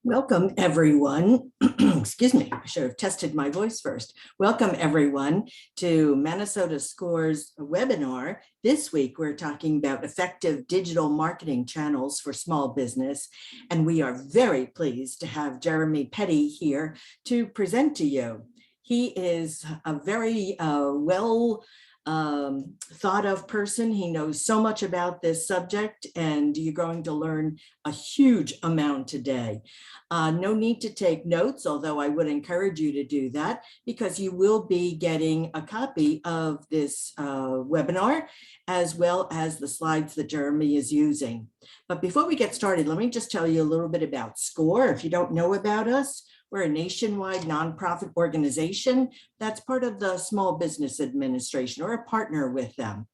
Welcome, everyone. Excuse me, I should have tested my voice first. Welcome, everyone, to Minnesota Scores webinar. This week, we're talking about effective digital marketing channels for small business, and we are very pleased to have Jeremy Petty here to present to you. He is a very thought of person. He knows so much about this subject, and you're going to learn a huge amount today. No need to take notes, although I would encourage you to do that because you will be getting a copy of this webinar as well as the slides that Jeremy is using. But before we get started, let me just tell you a little bit about SCORE. If you don't know about us, we're a nationwide nonprofit organization that's part of the Small Business Administration or a partner with them.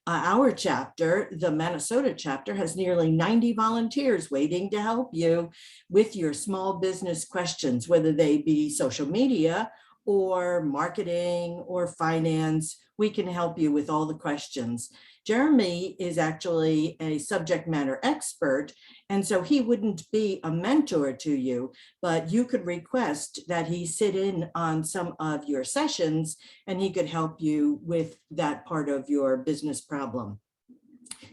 Our chapter, the Minnesota chapter, has nearly 90 volunteers waiting to help you with your small business questions, whether they be social media or marketing or finance. We can help you with all the questions. Jeremy is actually a subject matter expert, and so he wouldn't be a mentor to you, but you could request that he sit in on some of your sessions and he could help you with that part of your business problem.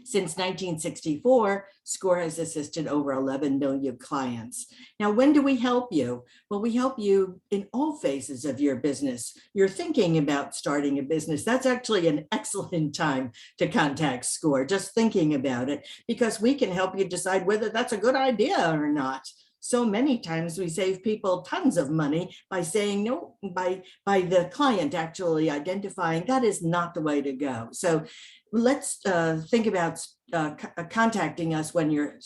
Since 1964, SCORE has assisted over 11 million clients. Now, when do we help you? Well, we help you in all phases of your business. You're thinking about starting a business. That's actually an excellent time to contact SCORE, just thinking about it, because we can help you decide whether that's a good idea or not. So many times we save people tons of money by saying no, by the client actually identifying that is not the way to go. So let's think about contacting us when you're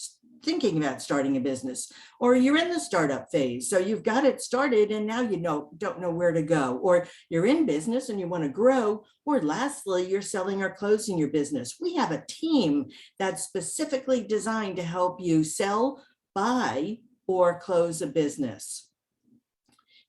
thinking about starting a business, or you're in the startup phase. So you've got it started and now you don't know where to go, or you're in business and you want to grow, or lastly, you're selling or closing your business. We have a team that's specifically designed to help you sell, buy, or close a business.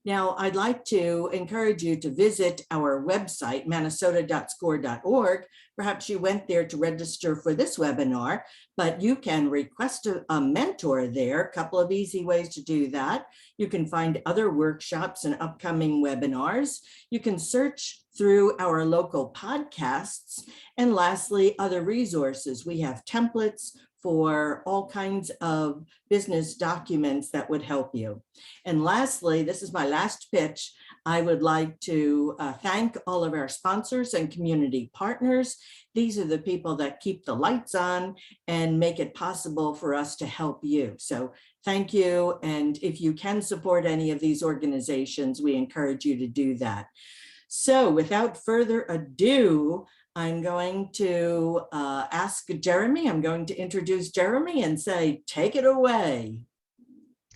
Now, I'd like to encourage you to visit our website, minnesota.score.org. Perhaps you went there to register for this webinar, but you can request a mentor there. A couple of easy ways to do that. You can find other workshops and upcoming webinars. You can search through our local podcasts. And lastly, other resources. We have templates for all kinds of business documents that would help you. And lastly, this is my last pitch. I would like to thank all of our sponsors and community partners. These are the people that keep the lights on and make it possible for us to help you. So thank you. And if you can support any of these organizations, we encourage you to do that. So without further ado, I'm going to ask Jeremy. I'm going to introduce Jeremy and say, take it away.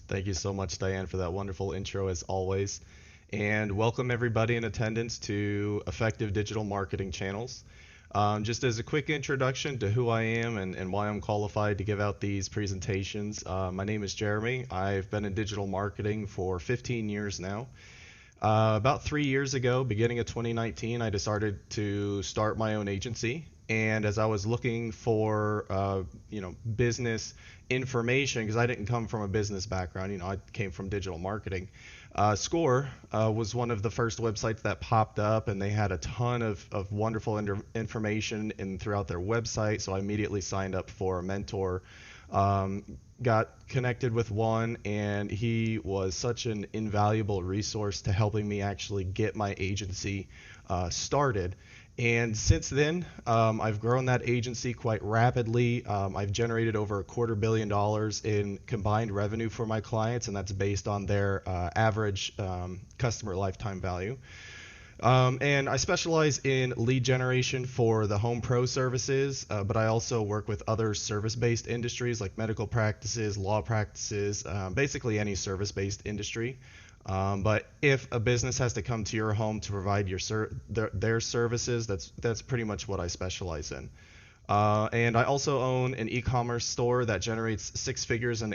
Thank you so much, Diane, for that wonderful intro as always. And welcome everybody in attendance to Effective Digital Marketing Channels. Just as a quick introduction to who I am and why I'm qualified to give out these presentations, my name is Jeremy. I've been in digital marketing for 15 years now. About 3 years ago, beginning of 2019, I decided to start my own agency. And as I was looking for, business information, because I didn't come from a business background, I came from digital marketing. SCORE was one of the first websites that popped up, and they had a ton of wonderful information throughout their website. So I immediately signed up for a mentor. Got connected with one, and he was such an invaluable resource to helping me actually get my agency started. And since then, I've grown that agency quite rapidly. I've generated over $250 million in combined revenue for my clients, and that's based on their average customer lifetime value. And I specialize in lead generation for the home pro services, but I also work with other service-based industries like medical practices, law practices, basically any service-based industry. But if a business has to come to your home to provide their services, that's pretty much what I specialize in. And I also own an e-commerce store that generates six figures in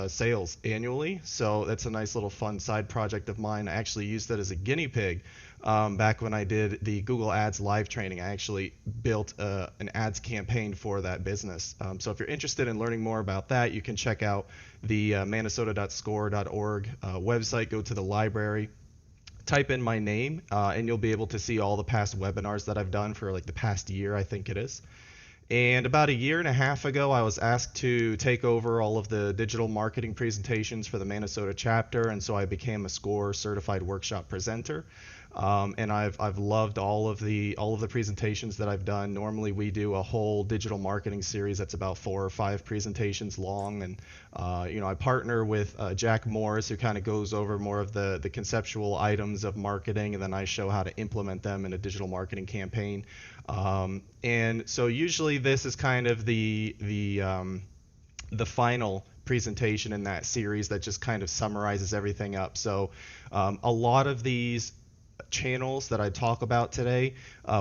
sales annually. So that's a nice little fun side project of mine. I actually used that as a guinea pig back when I did the Google Ads live training. I actually built an ads campaign for that business. So if you're interested in learning more about that, you can check out the minnesota.score.org website. Go to the library, type in my name, and you'll be able to see all the past webinars that I've done for like the past year, I think it is. And about a year and a half ago, I was asked to take over all of the digital marketing presentations for the Minnesota chapter, and so I became a SCORE certified workshop presenter. And I've loved all of the presentations that I've done. Normally, we do a whole digital marketing series that's about 4 or 5 presentations long, and I partner with Jack Morris, who kind of goes over more of the conceptual items of marketing, and then I show how to implement them in a digital marketing campaign. And so usually this is kind of the final presentation in that series that just kind of summarizes everything up. So a lot of these channels that I talk about today,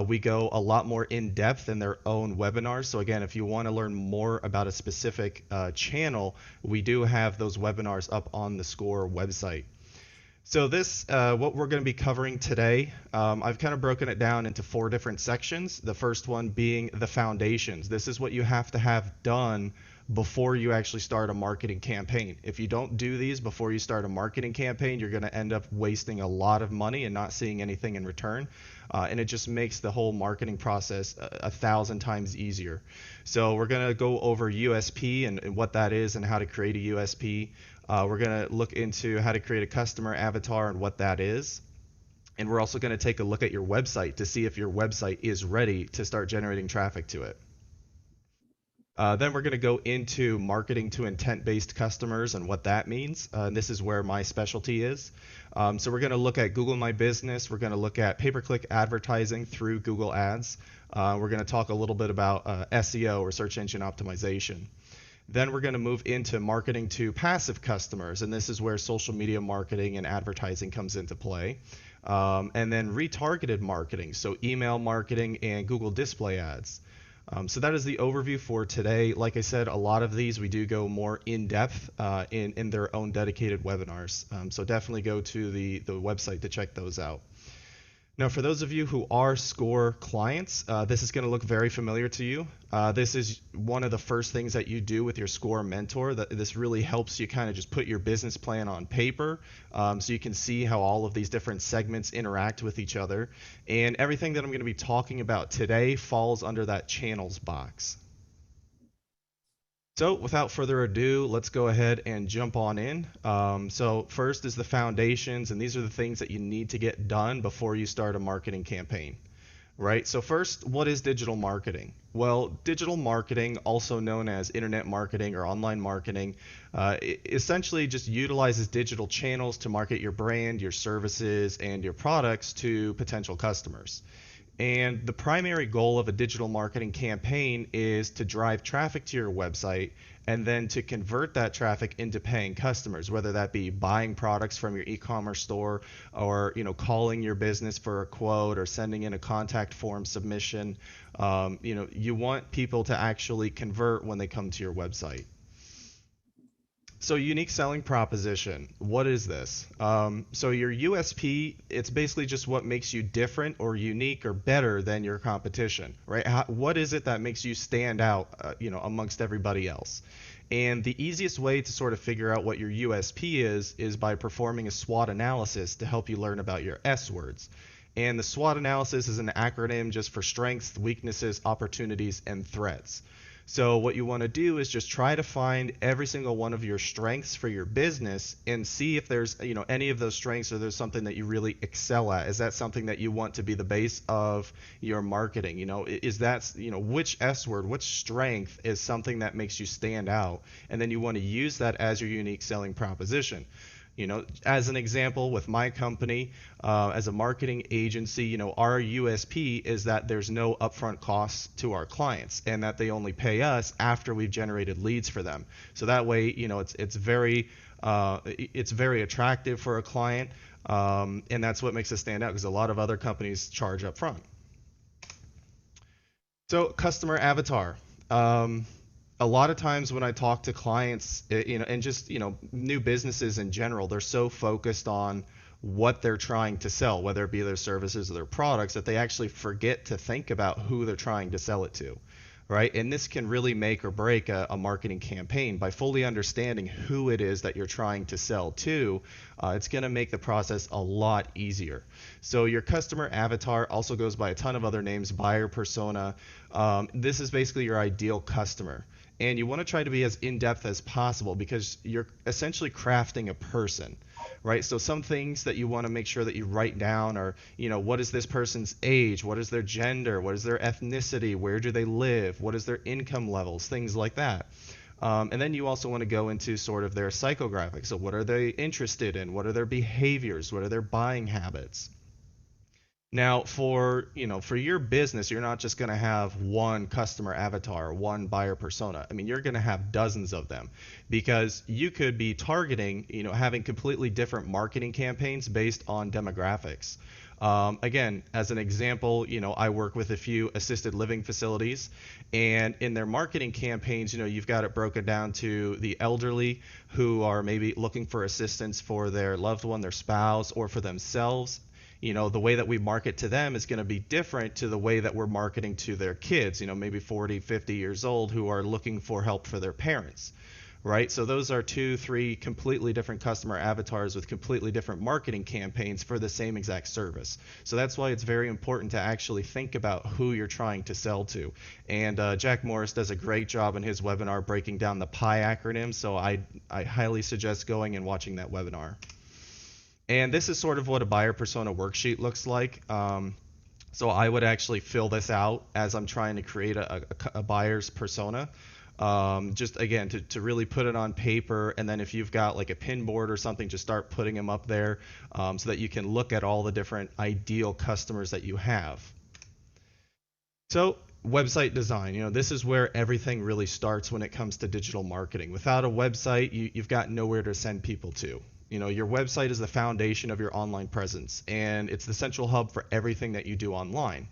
we go a lot more in depth in their own webinars. So again, if you want to learn more about a specific channel, we do have those webinars up on the SCORE website. So this, what we're going to be covering today, I've kind of broken it down into 4 different sections. The first one being the foundations. This is what you have to have done before you actually start a marketing campaign. If you don't do these before you start a marketing campaign, you're going to end up wasting a lot of money and not seeing anything in return. And it just makes the whole marketing process 1,000 times easier. So we're going to go over USP and what that is and how to create a USP. We're going to look into how to create a customer avatar and what that is. And we're also going to take a look at your website to see if your website is ready to start generating traffic to it. Then we're going to go into marketing to intent-based customers and what that means. And this is where my specialty is. So we're going to look at Google My Business. We're going to look at pay-per-click advertising through Google Ads. We're going to talk a little bit about SEO, or search engine optimization. Then we're going to move into marketing to passive customers, and this is where social media marketing and advertising comes into play. And then retargeted marketing, so email marketing and Google display ads. So that is the overview for today. Like I said, a lot of these we do go more in depth in their own dedicated webinars. So definitely go to the website to check those out. Now, for those of you who are SCORE clients, this is going to look very familiar to you. This is one of the first things that you do with your SCORE mentor. This really helps you kind of just put your business plan on paper, so you can see how all of these different segments interact with each other. And everything that I'm going to be talking about today falls under that channels box. So without further ado, let's go ahead and jump on in. So first is the foundations, and these are the things that you need to get done before you start a marketing campaign, right? So first, what is digital marketing? Well, digital marketing, also known as internet marketing or online marketing, essentially just utilizes digital channels to market your brand, your services, and your products to potential customers. And the primary goal of a digital marketing campaign is to drive traffic to your website and then to convert that traffic into paying customers, whether that be buying products from your e-commerce store, or calling your business for a quote, or sending in a contact form submission. You want people to actually convert when they come to your website. So unique selling proposition, what is this? So your USP, it's basically just what makes you different or unique or better than your competition, right? What is it that makes you stand out, amongst everybody else? And the easiest way to sort of figure out what your USP is by performing a SWOT analysis to help you learn about your S words. And the SWOT analysis is an acronym just for strengths, weaknesses, opportunities, and threats. So what you want to do is just try to find every single one of your strengths for your business and see if there's any of those strengths, or there's something that you really excel at. Is that something that you want to be the base of your marketing? Is that which S word, which strength is something that makes you stand out, and then you want to use that as your unique selling proposition. As an example, with my company, as a marketing agency, our USP is that there's no upfront costs to our clients, and that they only pay us after we've generated leads for them. So that way, it's very attractive for a client, and that's what makes us stand out, because a lot of other companies charge upfront. So customer avatar. Um, a lot of times when I talk to clients, and just, new businesses in general, they're so focused on what they're trying to sell, whether it be their services or their products, that they actually forget to think about who they're trying to sell it to, right? And this can really make or break a marketing campaign. By fully understanding who it is that you're trying to sell to, it's going to make the process a lot easier. So your customer avatar also goes by a ton of other names: buyer persona. This is basically your ideal customer. And you want to try to be as in-depth as possible because you're essentially crafting a person, right? So some things that you want to make sure that you write down are, what is this person's age? What is their gender? What is their ethnicity? Where do they live? What is their income levels? Things like that. And then you also want to go into sort of their psychographics. So what are they interested in? What are their behaviors? What are their buying habits? Now, for your business, you're not just going to have one customer avatar, one buyer persona. I mean, you're going to have dozens of them because you could be targeting, having completely different marketing campaigns based on demographics. Again, as an example, I work with a few assisted living facilities, and in their marketing campaigns, you've got it broken down to the elderly who are maybe looking for assistance for their loved one, their spouse, or for themselves. The way that we market to them is going to be different to the way that we're marketing to their kids, maybe 40, 50 years old, who are looking for help for their parents, right? So those are two, three completely different customer avatars with completely different marketing campaigns for the same exact service. So that's why it's very important to actually think about who you're trying to sell to. And Jack Morris does a great job in his webinar breaking down the PI acronym. So I highly suggest going and watching that webinar. And this is sort of what a buyer persona worksheet looks like. So I would actually fill this out as I'm trying to create a buyer's persona. Just again, to really put it on paper. And then if you've got like a pin board or something, just start putting them up there so that you can look at all the different ideal customers that you have. So website design, this is where everything really starts when it comes to digital marketing. Without a website, you've got nowhere to send people to. Your website is the foundation of your online presence, and it's the central hub for everything that you do online.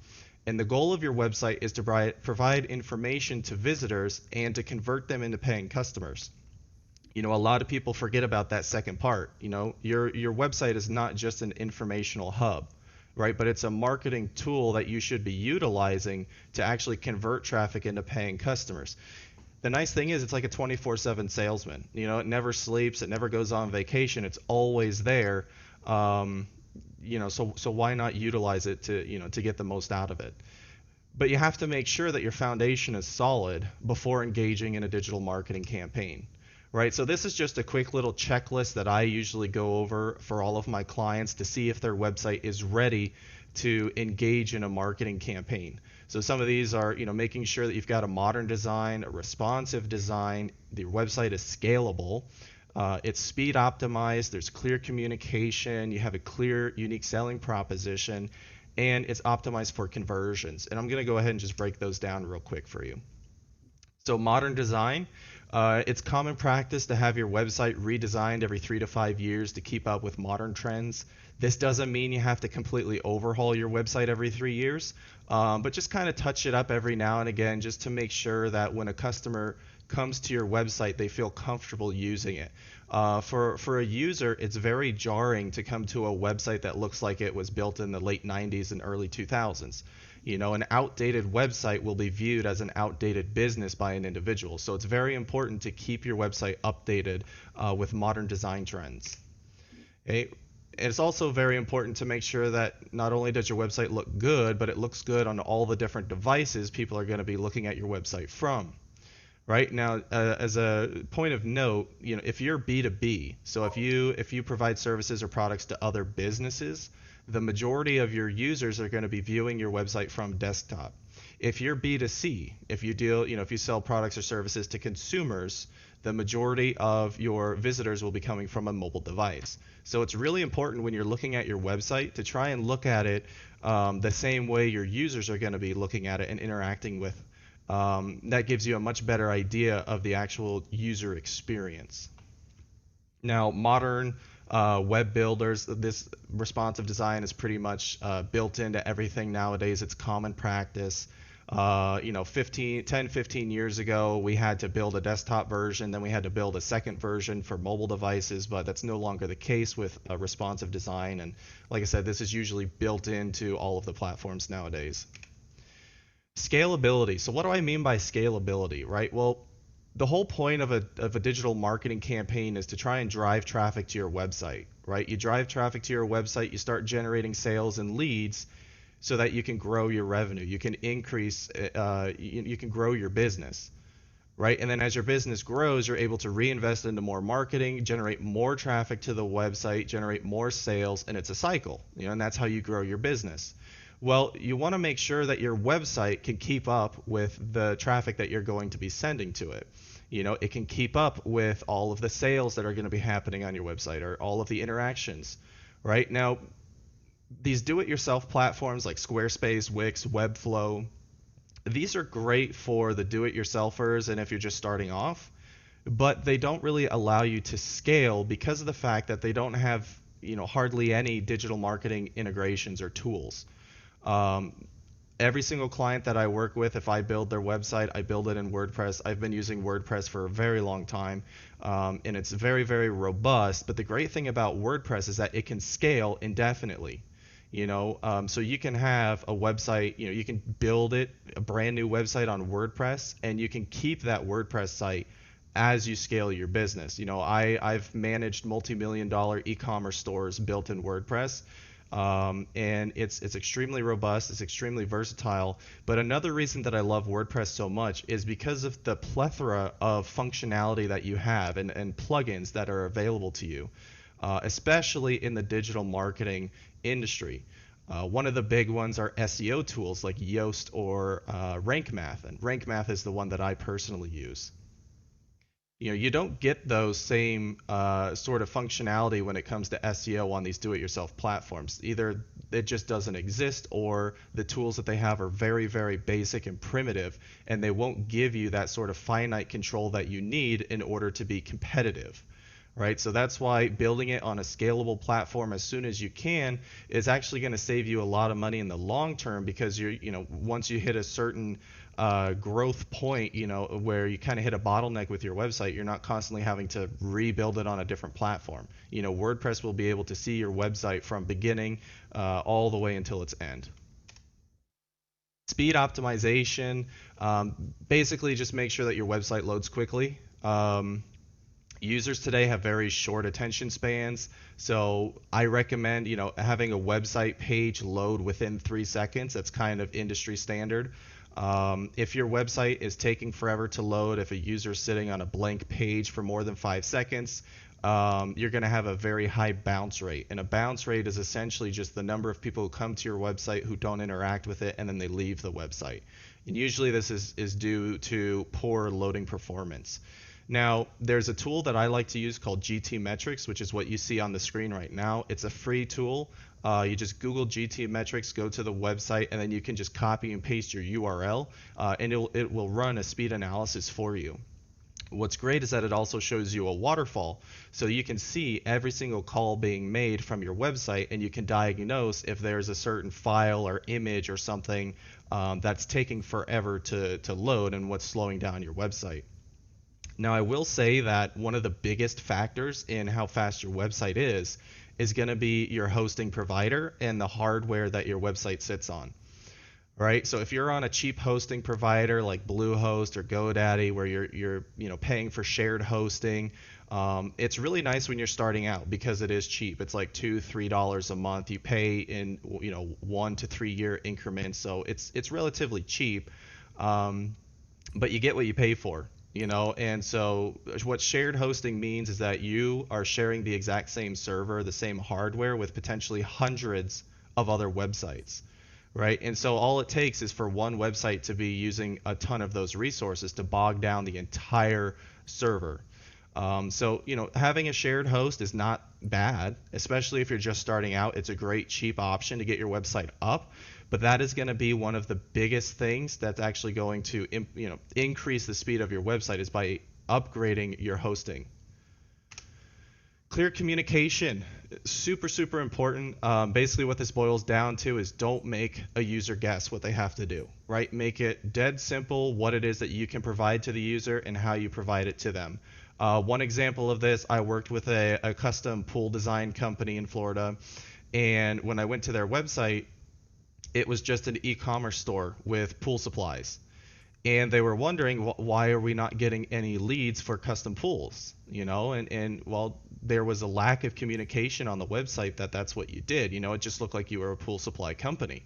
And the goal of your website is to provide information to visitors and to convert them into paying customers. A lot of people forget about that second part. Your website is not just an informational hub, right? But it's a marketing tool that you should be utilizing to actually convert traffic into paying customers. The nice thing is it's like a 24/7 salesman. It never sleeps, it never goes on vacation. It's always there. So why not utilize it to get the most out of it? But you have to make sure that your foundation is solid before engaging in a digital marketing campaign, right? So this is just a quick little checklist that I usually go over for all of my clients to see if their website is ready to engage in a marketing campaign. So some of these are, making sure that you've got a modern design, a responsive design, the website is scalable, it's speed optimized, there's clear communication, you have a clear, unique selling proposition, and it's optimized for conversions. And I'm going to go ahead and just break those down real quick for you. So modern design, it's common practice to have your website redesigned every 3 to 5 years to keep up with modern trends. This doesn't mean you have to completely overhaul your website every 3 years, but just kind of touch it up every now and again just to make sure that when a customer comes to your website, they feel comfortable using it. For a user, it's very jarring to come to a website that looks like it was built in the late 90s and early 2000s. An outdated website will be viewed as an outdated business by an individual. So it's very important to keep your website updated with modern design trends. Okay? It's also very important to make sure that not only does your website look good, but it looks good on all the different devices people are going to be looking at your website from. Right now, as a point of note, if you're B2B, so if you provide services or products to other businesses, the majority of your users are going to be viewing your website from desktop. If you're B2C, if you sell products or services to consumers, the majority of your visitors will be coming from a mobile device. So it's really important when you're looking at your website to try and look at it the same way your users are going to be looking at it and interacting with. That gives you a much better idea of the actual user experience. Now, modern web builders, this responsive design is pretty much built into everything nowadays. It's common practice. 10, 15 years ago, we had to build a desktop version, then we had to build a second version for mobile devices, but that's no longer the case with responsive design. And like I said, this is usually built into all of the platforms nowadays. Scalability. So what do I mean by scalability, right? Well, the whole point of a digital marketing campaign is to try and drive traffic to your website, right? You drive traffic to your website, you start generating sales and leads so that you can grow your revenue. You can you can grow your business, right? And then as your business grows, you're able to reinvest into more marketing, generate more traffic to the website, generate more sales, and it's a cycle, and that's how you grow your business. Well, you want to make sure that your website can keep up with the traffic that you're going to be sending to it. It can keep up with all of the sales that are going to be happening on your website or all of the interactions, right? Now, these do-it-yourself platforms like Squarespace, Wix, Webflow, these are great for the do-it-yourselfers and if you're just starting off, but they don't really allow you to scale because of the fact that they don't have, hardly any digital marketing integrations or tools. Every single client that I work with, if I build their website, I build it in WordPress. I've been using WordPress for a very long time, and it's very, very robust. But the great thing about WordPress is that it can scale indefinitely. So you can have a website, you can build a brand new website on WordPress, and you can keep that WordPress site as you scale your business. I've managed multi-million-dollar e-commerce stores built in WordPress. And it's extremely robust, it's extremely versatile. But another reason that I love WordPress so much is because of the plethora of functionality that you have and plugins that are available to you, especially in the digital marketing industry. One of the big ones are SEO tools like Yoast or Rank Math, and Rank Math is the one that I personally use. You don't get those same sort of functionality when it comes to SEO on these do-it-yourself platforms. Either it just doesn't exist, or the tools that they have are very, very basic and primitive, and they won't give you that sort of finite control that you need in order to be competitive. Right? So that's why building it on a scalable platform as soon as you can is actually going to save you a lot of money in the long term, because once you hit a certain growth point, where you kind of hit a bottleneck with your website, you're not constantly having to rebuild it on a different platform. WordPress will be able to see your website from beginning all the way until its end. Speed optimization, basically just make sure that your website loads quickly. Users today have very short attention spans, so I recommend having a website page load within 3 seconds. That's kind of industry standard. If your website is taking forever to load, if a user is sitting on a blank page for more than 5 seconds, you're going to have a very high bounce rate. And a bounce rate is essentially just the number of people who come to your website who don't interact with it and then they leave the website. And usually this is due to poor loading performance. Now, there's a tool that I like to use called GT Metrics, which is what you see on the screen right now. It's a free tool. You just Google GT Metrics, go to the website, and then you can just copy and paste your URL, and it will run a speed analysis for you. What's great is that it also shows you a waterfall, so you can see every single call being made from your website, and you can diagnose if there's a certain file or image or something that's taking forever to load and what's slowing down your website. Now, I will say that one of the biggest factors in how fast your website is going to be your hosting provider and the hardware that your website sits on. Right? So if you're on a cheap hosting provider like Bluehost or GoDaddy, where you're paying for shared hosting, it's really nice when you're starting out because it is cheap. It's like $2-3 a month. You pay in 1 to 3 year increments, so it's relatively cheap, but you get what you pay for. And so what shared hosting means is that you are sharing the exact same server, the same hardware with potentially hundreds of other websites, right? And so all it takes is for one website to be using a ton of those resources to bog down the entire server. So having a shared host is not bad, especially if you're just starting out. It's a great cheap option to get your website up. But that is going to be one of the biggest things that's actually going to increase the speed of your website, is by upgrading your hosting. Clear communication, super, super important. Basically, what this boils down to is don't make a user guess what they have to do, right? Make it dead simple what it is that you can provide to the user and how you provide it to them. One example of this, I worked with a custom pool design company in Florida, and when I went to their website, it was just an e-commerce store with pool supplies, and they were wondering why are we not getting any leads for custom pools, and well, there was a lack of communication on the website that that's what you did. It just looked like you were a pool supply company.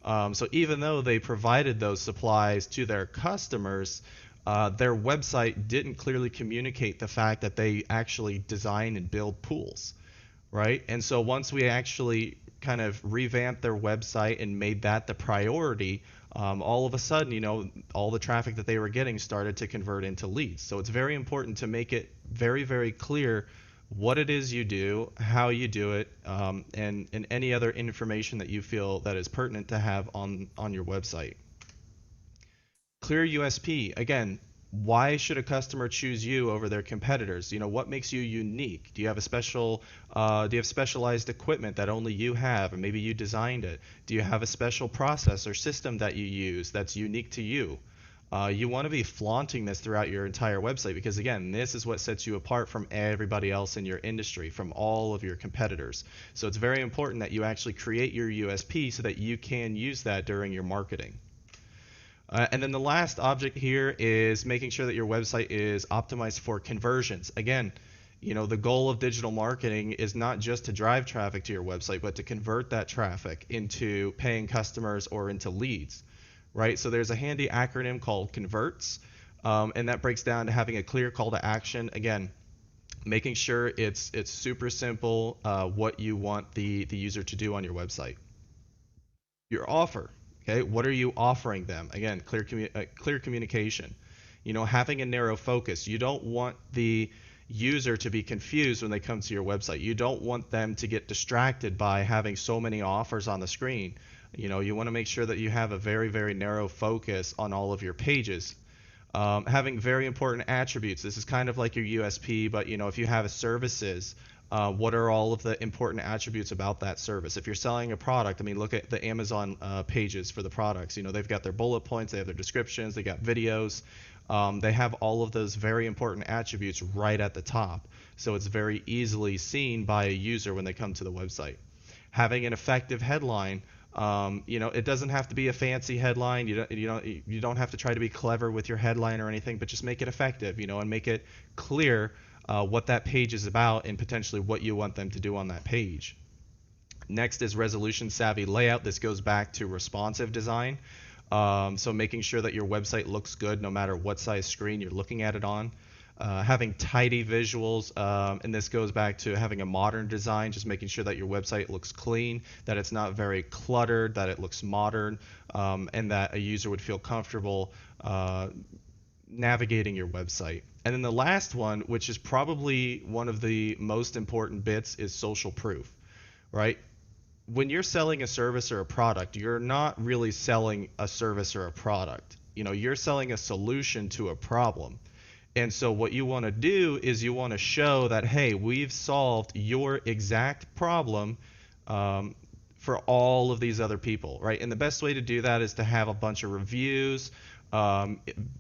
So even though they provided those supplies to their customers, their website didn't clearly communicate the fact that they actually design and build pools, right? And so once we actually kind of revamped their website and made that the priority, all of a sudden, all the traffic that they were getting started to convert into leads. So it's very important to make it very, very clear what it is you do, how you do it, and any other information that you feel that is pertinent to have on your website. Clear USP. Again, why should a customer choose you over their competitors? What makes you unique? Do you have specialized equipment that only you have, or maybe you designed it? Do you have a special process or system that you use that's unique to you? You want to be flaunting this throughout your entire website, because again, this is what sets you apart from everybody else in your industry, from all of your competitors. So it's very important that you actually create your USP so that you can use that during your marketing. And then the last object here is making sure that your website is optimized for conversions. Again, the goal of digital marketing is not just to drive traffic to your website, but to convert that traffic into paying customers or into leads, right? So there's a handy acronym called CONVERTS, and that breaks down to having a clear call to action. Again, making sure it's super simple what you want the user to do on your website. Your offer. Okay, what are you offering them? Again, clear communication. Having a narrow focus. You don't want the user to be confused when they come to your website. You don't want them to get distracted by having so many offers on the screen. You want to make sure that you have a very, very narrow focus on all of your pages. Having very important attributes. This is kind of like your USP, but if you have services, what are all of the important attributes about that service? If you're selling a product, look at the Amazon pages for the products. They've got their bullet points, they have their descriptions, they got videos. They have all of those very important attributes right at the top. So it's very easily seen by a user when they come to the website. Having an effective headline. It doesn't have to be a fancy headline. You don't have to try to be clever with your headline or anything, but just make it effective, and make it clear what that page is about and potentially what you want them to do on that page. Next is resolution savvy layout. This goes back to responsive design. So making sure that your website looks good no matter what size screen you're looking at it on. Having tidy visuals, and this goes back to having a modern design, just making sure that your website looks clean, that it's not very cluttered, that it looks modern, and that a user would feel comfortable navigating your website. And then the last one, which is probably one of the most important bits, is social proof, right? When you're selling a service or a product, you're not really selling a service or a product. You're selling a solution to a problem. And so what you want to do is you want to show that, hey, we've solved your exact problem for all of these other people, right? And the best way to do that is to have a bunch of reviews,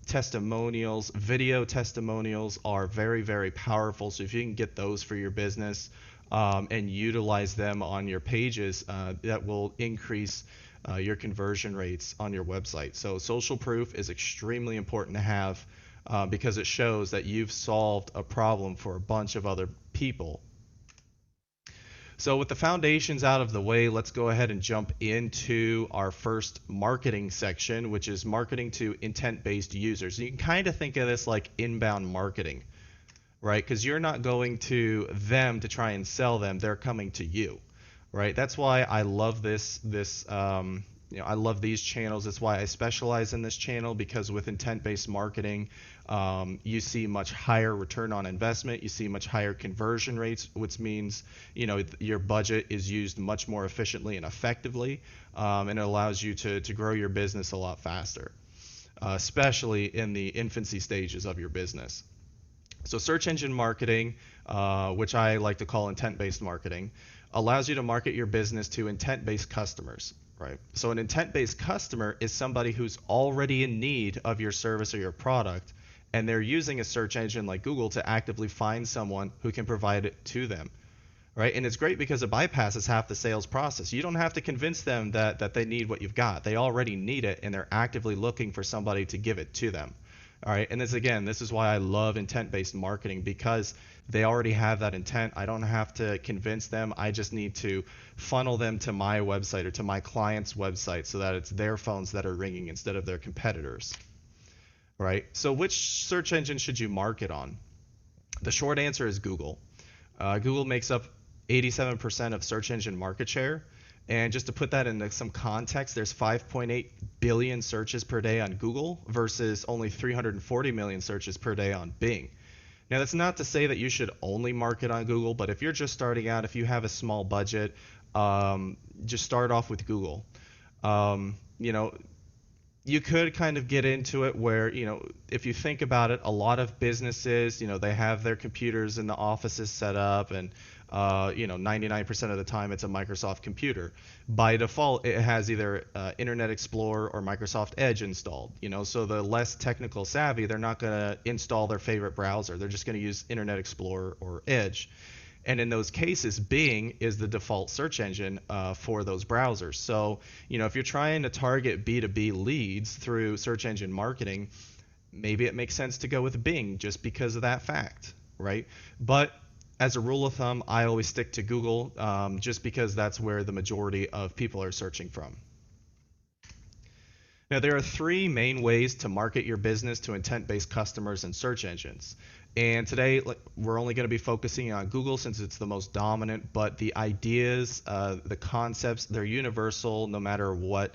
testimonials. Video testimonials are very, very powerful. So if you can get those for your business and utilize them on your pages, that will increase your conversion rates on your website. So social proof is extremely important to have because it shows that you've solved a problem for a bunch of other people. So with the foundations out of the way, let's go ahead and jump into our first marketing section, which is marketing to intent-based users. You can kind of think of this like inbound marketing, right? Because you're not going to them to try and sell them, they're coming to you, right? That's why I love I love these channels. That's why I specialize in this channel, because with intent-based marketing, you see much higher return on investment. You see much higher conversion rates, which means your budget is used much more efficiently and effectively, and it allows you to grow your business a lot faster, especially in the infancy stages of your business. So search engine marketing, which I like to call intent-based marketing, allows you to market your business to intent-based customers, right? So an intent-based customer is somebody who's already in need of your service or your product, and they're using a search engine like Google to actively find someone who can provide it to them, right? And it's great because it bypasses half the sales process. You don't have to convince them that they need what you've got. They already need it, and they're actively looking for somebody to give it to them. All right. And this is why I love intent-based marketing, because they already have that intent. I don't have to convince them. I just need to funnel them to my website or to my client's website so that it's their phones that are ringing instead of their competitors. Right. So which search engine should you market on? The short answer is Google. Google makes up 87% of search engine market share. And just to put that into some context, there's 5.8 billion searches per day on Google versus only 340 million searches per day on Bing. Now, that's not to say that you should only market on Google, but if you're just starting out, if you have a small budget, just start off with Google. You know, you could kind of get into it where, if you think about it, a lot of businesses, they have their computers in the offices set up, and 99% of the time it's a Microsoft computer. By default, it has either Internet Explorer or Microsoft Edge installed. So the less technical savvy, they're not going to install their favorite browser. They're just going to use Internet Explorer or Edge. And in those cases, Bing is the default search engine for those browsers. So, if you're trying to target B2B leads through search engine marketing, maybe it makes sense to go with Bing just because of that fact, right? But as a rule of thumb, I always stick to Google just because that's where the majority of people are searching from. Now, there are three main ways to market your business to intent-based customers and search engines. And today, we're only going to be focusing on Google since it's the most dominant, but the ideas, the concepts, they're universal no matter what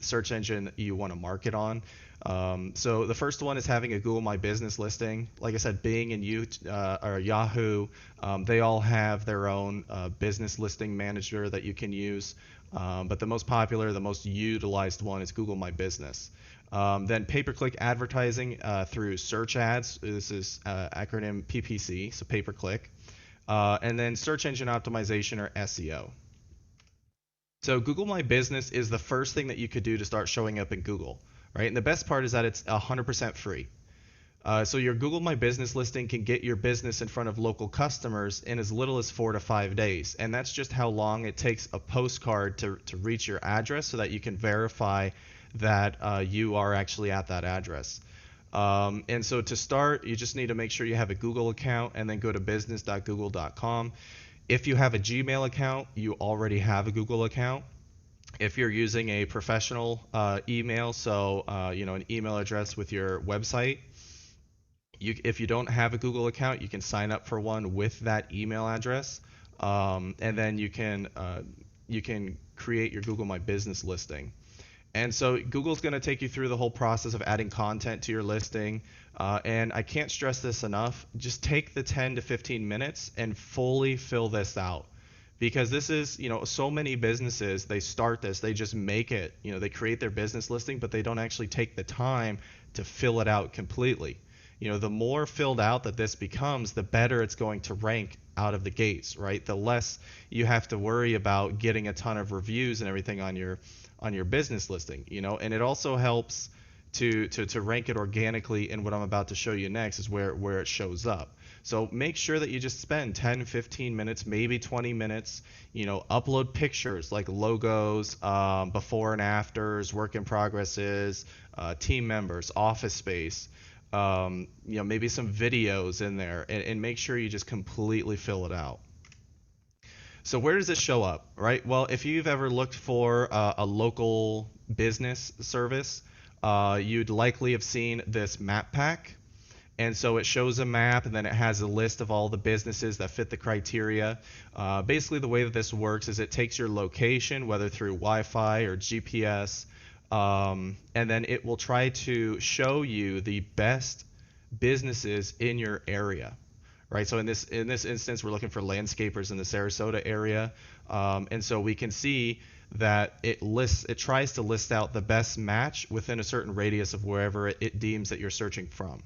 search engine you want to market on. So the first one is having a Google My Business listing. Like I said, Bing and Yahoo, they all have their own business listing manager that you can use. But the most popular, the most utilized one is Google My Business. Then pay-per-click advertising through search ads. This is acronym PPC, so pay-per-click. And then search engine optimization, or SEO. So Google My Business is the first thing that you could do to start showing up in Google, right? And the best part is that it's 100% free. So your Google My Business listing can get your business in front of local customers in as little as 4 to 5 days. And that's just how long it takes a postcard to reach your address so that you can verify that you are actually at that address. And so to start, you just need to make sure you have a Google account and then go to business.google.com. If you have a Gmail account, you already have a Google account. If you're using a professional email, so an email address with your website, if you don't have a Google account, you can sign up for one with that email address, and then you can create your Google My Business listing. And so Google's going to take you through the whole process of adding content to your listing. And I can't stress this enough. Just take the 10 to 15 minutes and fully fill this out. Because this is, so many businesses, they start this, they just make it, they create their business listing, but they don't actually take the time to fill it out completely. The more filled out that this becomes, the better it's going to rank out of the gates, right? The less you have to worry about getting a ton of reviews and everything on your business listing, and it also helps to rank it organically. And what I'm about to show you next is where it shows up. So make sure that you just spend 10, 15 minutes, maybe 20 minutes, upload pictures like logos, before and afters, work in progresses, team members, office space, maybe some videos in there, and make sure you just completely fill it out. So where does this show up, right? Well, if you've ever looked for a local business service, you'd likely have seen this map pack. And so it shows a map, and then it has a list of all the businesses that fit the criteria. Basically, the way that this works is it takes your location, whether through Wi-Fi or GPS, and then it will try to show you the best businesses in your area. Right, so in this instance, we're looking for landscapers in the Sarasota area, and so we can see that it tries to list out the best match within a certain radius of wherever it deems that you're searching from.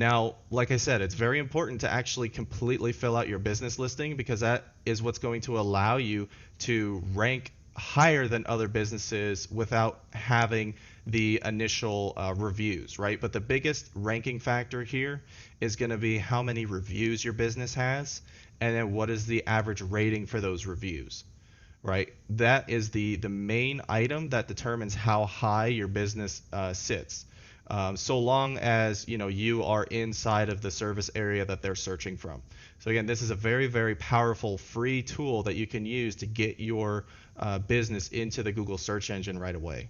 Now, like I said, it's very important to actually completely fill out your business listing, because that is what's going to allow you to rank higher than other businesses without having the initial reviews, right? But the biggest ranking factor here is going to be how many reviews your business has, and then what is the average rating for those reviews, right? That is the main item that determines how high your business sits. So long as you are inside of the service area that they're searching from. So again, this is a very, very powerful free tool that you can use to get your business into the Google search engine right away.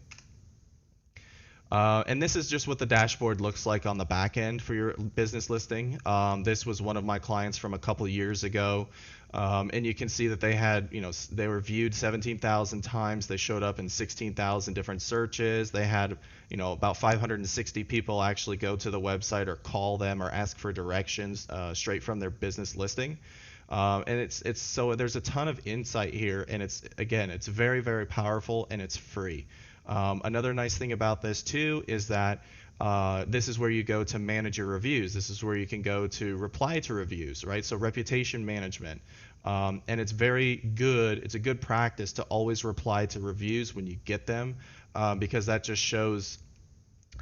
And this is just what the dashboard looks like on the back end for your business listing. This was one of my clients from a couple years ago. And you can see that they had, they were viewed 17,000 times. They showed up in 16,000 different searches. They had, about 560 people actually go to the website or call them or ask for directions straight from their business listing. And it's so there's a ton of insight here, and it's very, very powerful, and it's free. Another nice thing about this too is that this is where you go to manage your reviews. This is where you can go to reply to reviews, right? So reputation management. And it's very good. It's a good practice to always reply to reviews when you get them, because that just shows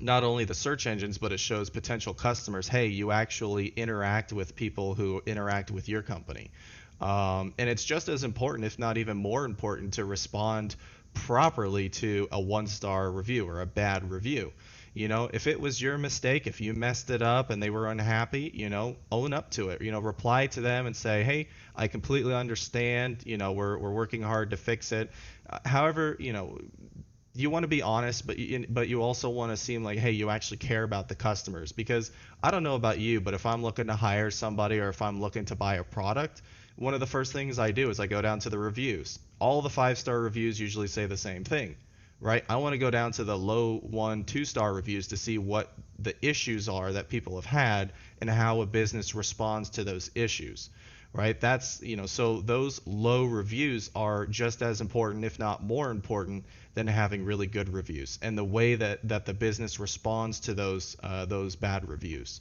not only the search engines, but it shows potential customers, hey, you actually interact with people who interact with your company. And it's just as important, if not even more important, to respond properly to a 1-star review or a bad review. If it was your mistake, if you messed it up and they were unhappy, own up to it. Reply to them and say, hey, I completely understand. We're working hard to fix it. However, you want to be honest, but you also want to seem like, hey, you actually care about the customers. Because I don't know about you, but if I'm looking to hire somebody or if I'm looking to buy a product, one of the first things I do is I go down to the reviews. All the 5-star reviews usually say the same thing, right? I want to go down to the low 1, 2-star reviews to see what the issues are that people have had and how a business responds to those issues, right? That's, so those low reviews are just as important, if not more important, than having really good reviews, and the way that the business responds to those bad reviews.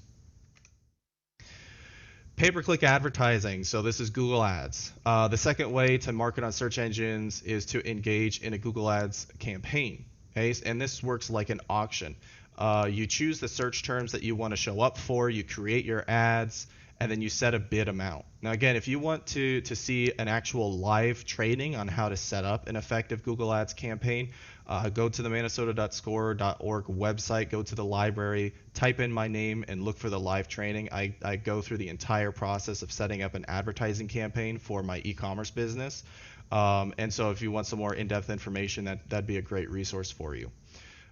Pay-per-click advertising. So this is Google Ads. The second way to market on search engines is to engage in a Google Ads campaign. Okay? And this works like an auction. You choose the search terms that you want to show up for, you create your ads, and then you set a bid amount. Now again, if you want to see an actual live training on how to set up an effective Google Ads campaign, go to the minnesota.score.org website, go to the library, type in my name, and look for the live training. I go through the entire process of setting up an advertising campaign for my e-commerce business. And so if you want some more in-depth information, that'd be a great resource for you.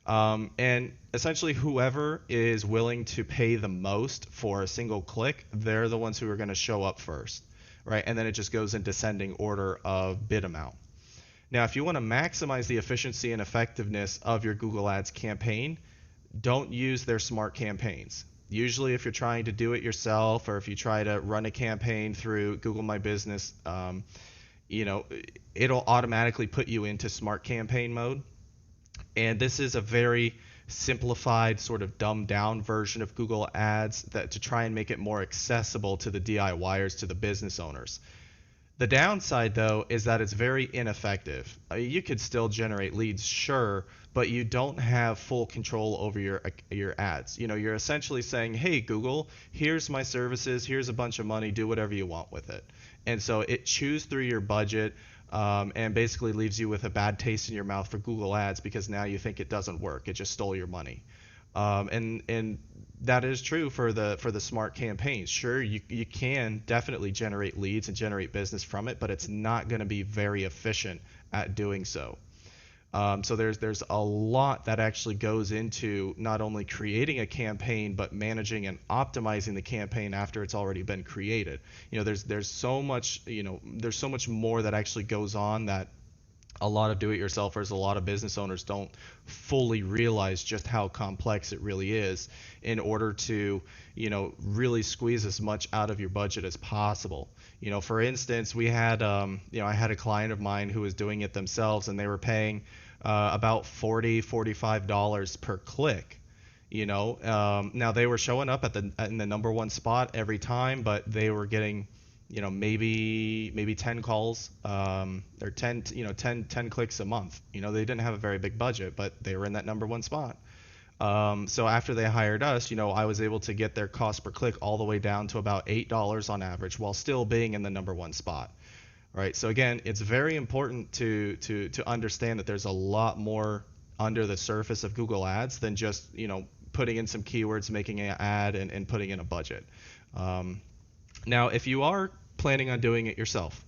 And essentially whoever is willing to pay the most for a single click, they're the ones who are going to show up first, right? And then it just goes in descending order of bid amount. Now, if you want to maximize the efficiency and effectiveness of your Google Ads campaign, don't use their smart campaigns. Usually if you're trying to do it yourself, or if you try to run a campaign through Google My Business, it'll automatically put you into smart campaign mode. And this is a very simplified, sort of dumbed down version of Google Ads to try and make it more accessible to the DIYers, to the business owners. The downside, though, is that it's very ineffective. You could still generate leads, sure, but you don't have full control over your ads. You're essentially saying, hey, Google, here's my services, here's a bunch of money, do whatever you want with it. And so it chews through your budget, and basically leaves you with a bad taste in your mouth for Google Ads, because now you think it doesn't work. It just stole your money. And that is true for the smart campaigns. Sure, you can definitely generate leads and generate business from it, but it's not going to be very efficient at doing so. So there's a lot that actually goes into not only creating a campaign, but managing and optimizing the campaign after it's already been created. There's so much more that actually goes on that a lot of do-it-yourselfers, a lot of business owners don't fully realize just how complex it really is in order to, really squeeze as much out of your budget as possible. For instance, we had, I had a client of mine who was doing it themselves, and they were paying about $40, $45 per click. Now they were showing up in the number one spot every time, but they were getting, maybe 10 calls, or 10, 10 clicks a month. They didn't have a very big budget, but they were in that number one spot. So after they hired us, I was able to get their cost per click all the way down to about $8 on average, while still being in the number one spot. Right. So again, it's very important to understand that there's a lot more under the surface of Google Ads than just putting in some keywords, making an ad, and putting in a budget. Now, if you are planning on doing it yourself,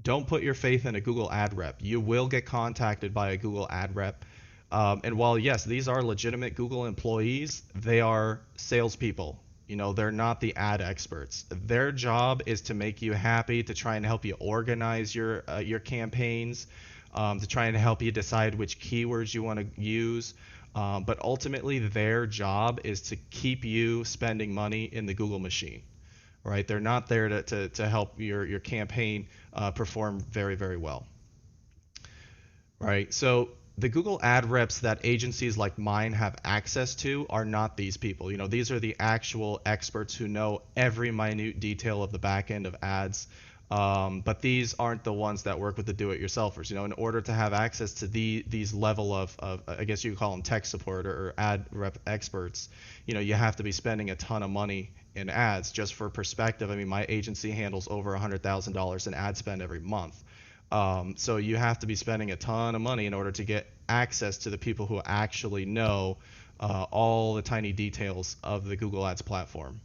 don't put your faith in a Google ad rep. You will get contacted by a Google ad rep. And while, yes, these are legitimate Google employees, they are salespeople. They're not the ad experts. Their job is to make you happy, to try and help you organize your campaigns, to try and help you decide which keywords you want to use. But ultimately, their job is to keep you spending money in the Google machine. Right? They're not there to help your campaign perform very, very well. Right? So the Google ad reps that agencies like mine have access to are not these people. These are the actual experts who know every minute detail of the back end of ads. But these aren't the ones that work with the do-it-yourselfers. In order to have access to these level of I guess you could call them tech support or ad rep experts, you have to be spending a ton of money in ads. Just for perspective, I mean, my agency handles over $100,000 in ad spend every month. So you have to be spending a ton of money in order to get access to the people who actually know all the tiny details of the Google Ads platform.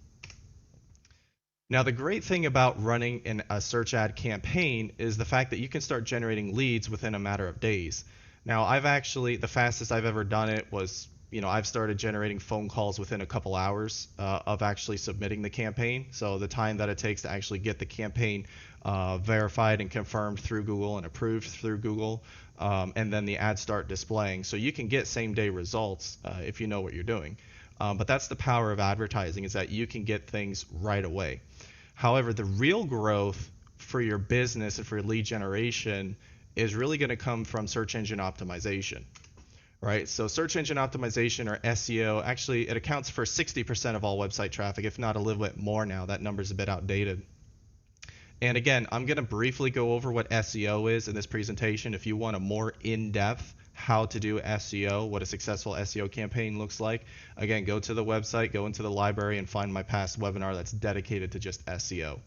Now, the great thing about running a search ad campaign is the fact that you can start generating leads within a matter of days. Now, the fastest I've ever done it was, I've started generating phone calls within a couple hours of actually submitting the campaign. So the time that it takes to actually get the campaign verified and confirmed through Google and approved through Google, and then the ads start displaying. So you can get same-day results if you know what you're doing. But that's the power of advertising, is that you can get things right away. However, the real growth for your business and for lead generation is really going to come from search engine optimization. Right? So search engine optimization, or SEO, actually it accounts for 60% of all website traffic, if not a little bit more now. That number's a bit outdated. And again, I'm going to briefly go over what SEO is in this presentation. If you want a more in-depth how to do SEO, what a successful SEO campaign looks like, again, go to the website, go into the library, and find my past webinar that's dedicated to just SEO.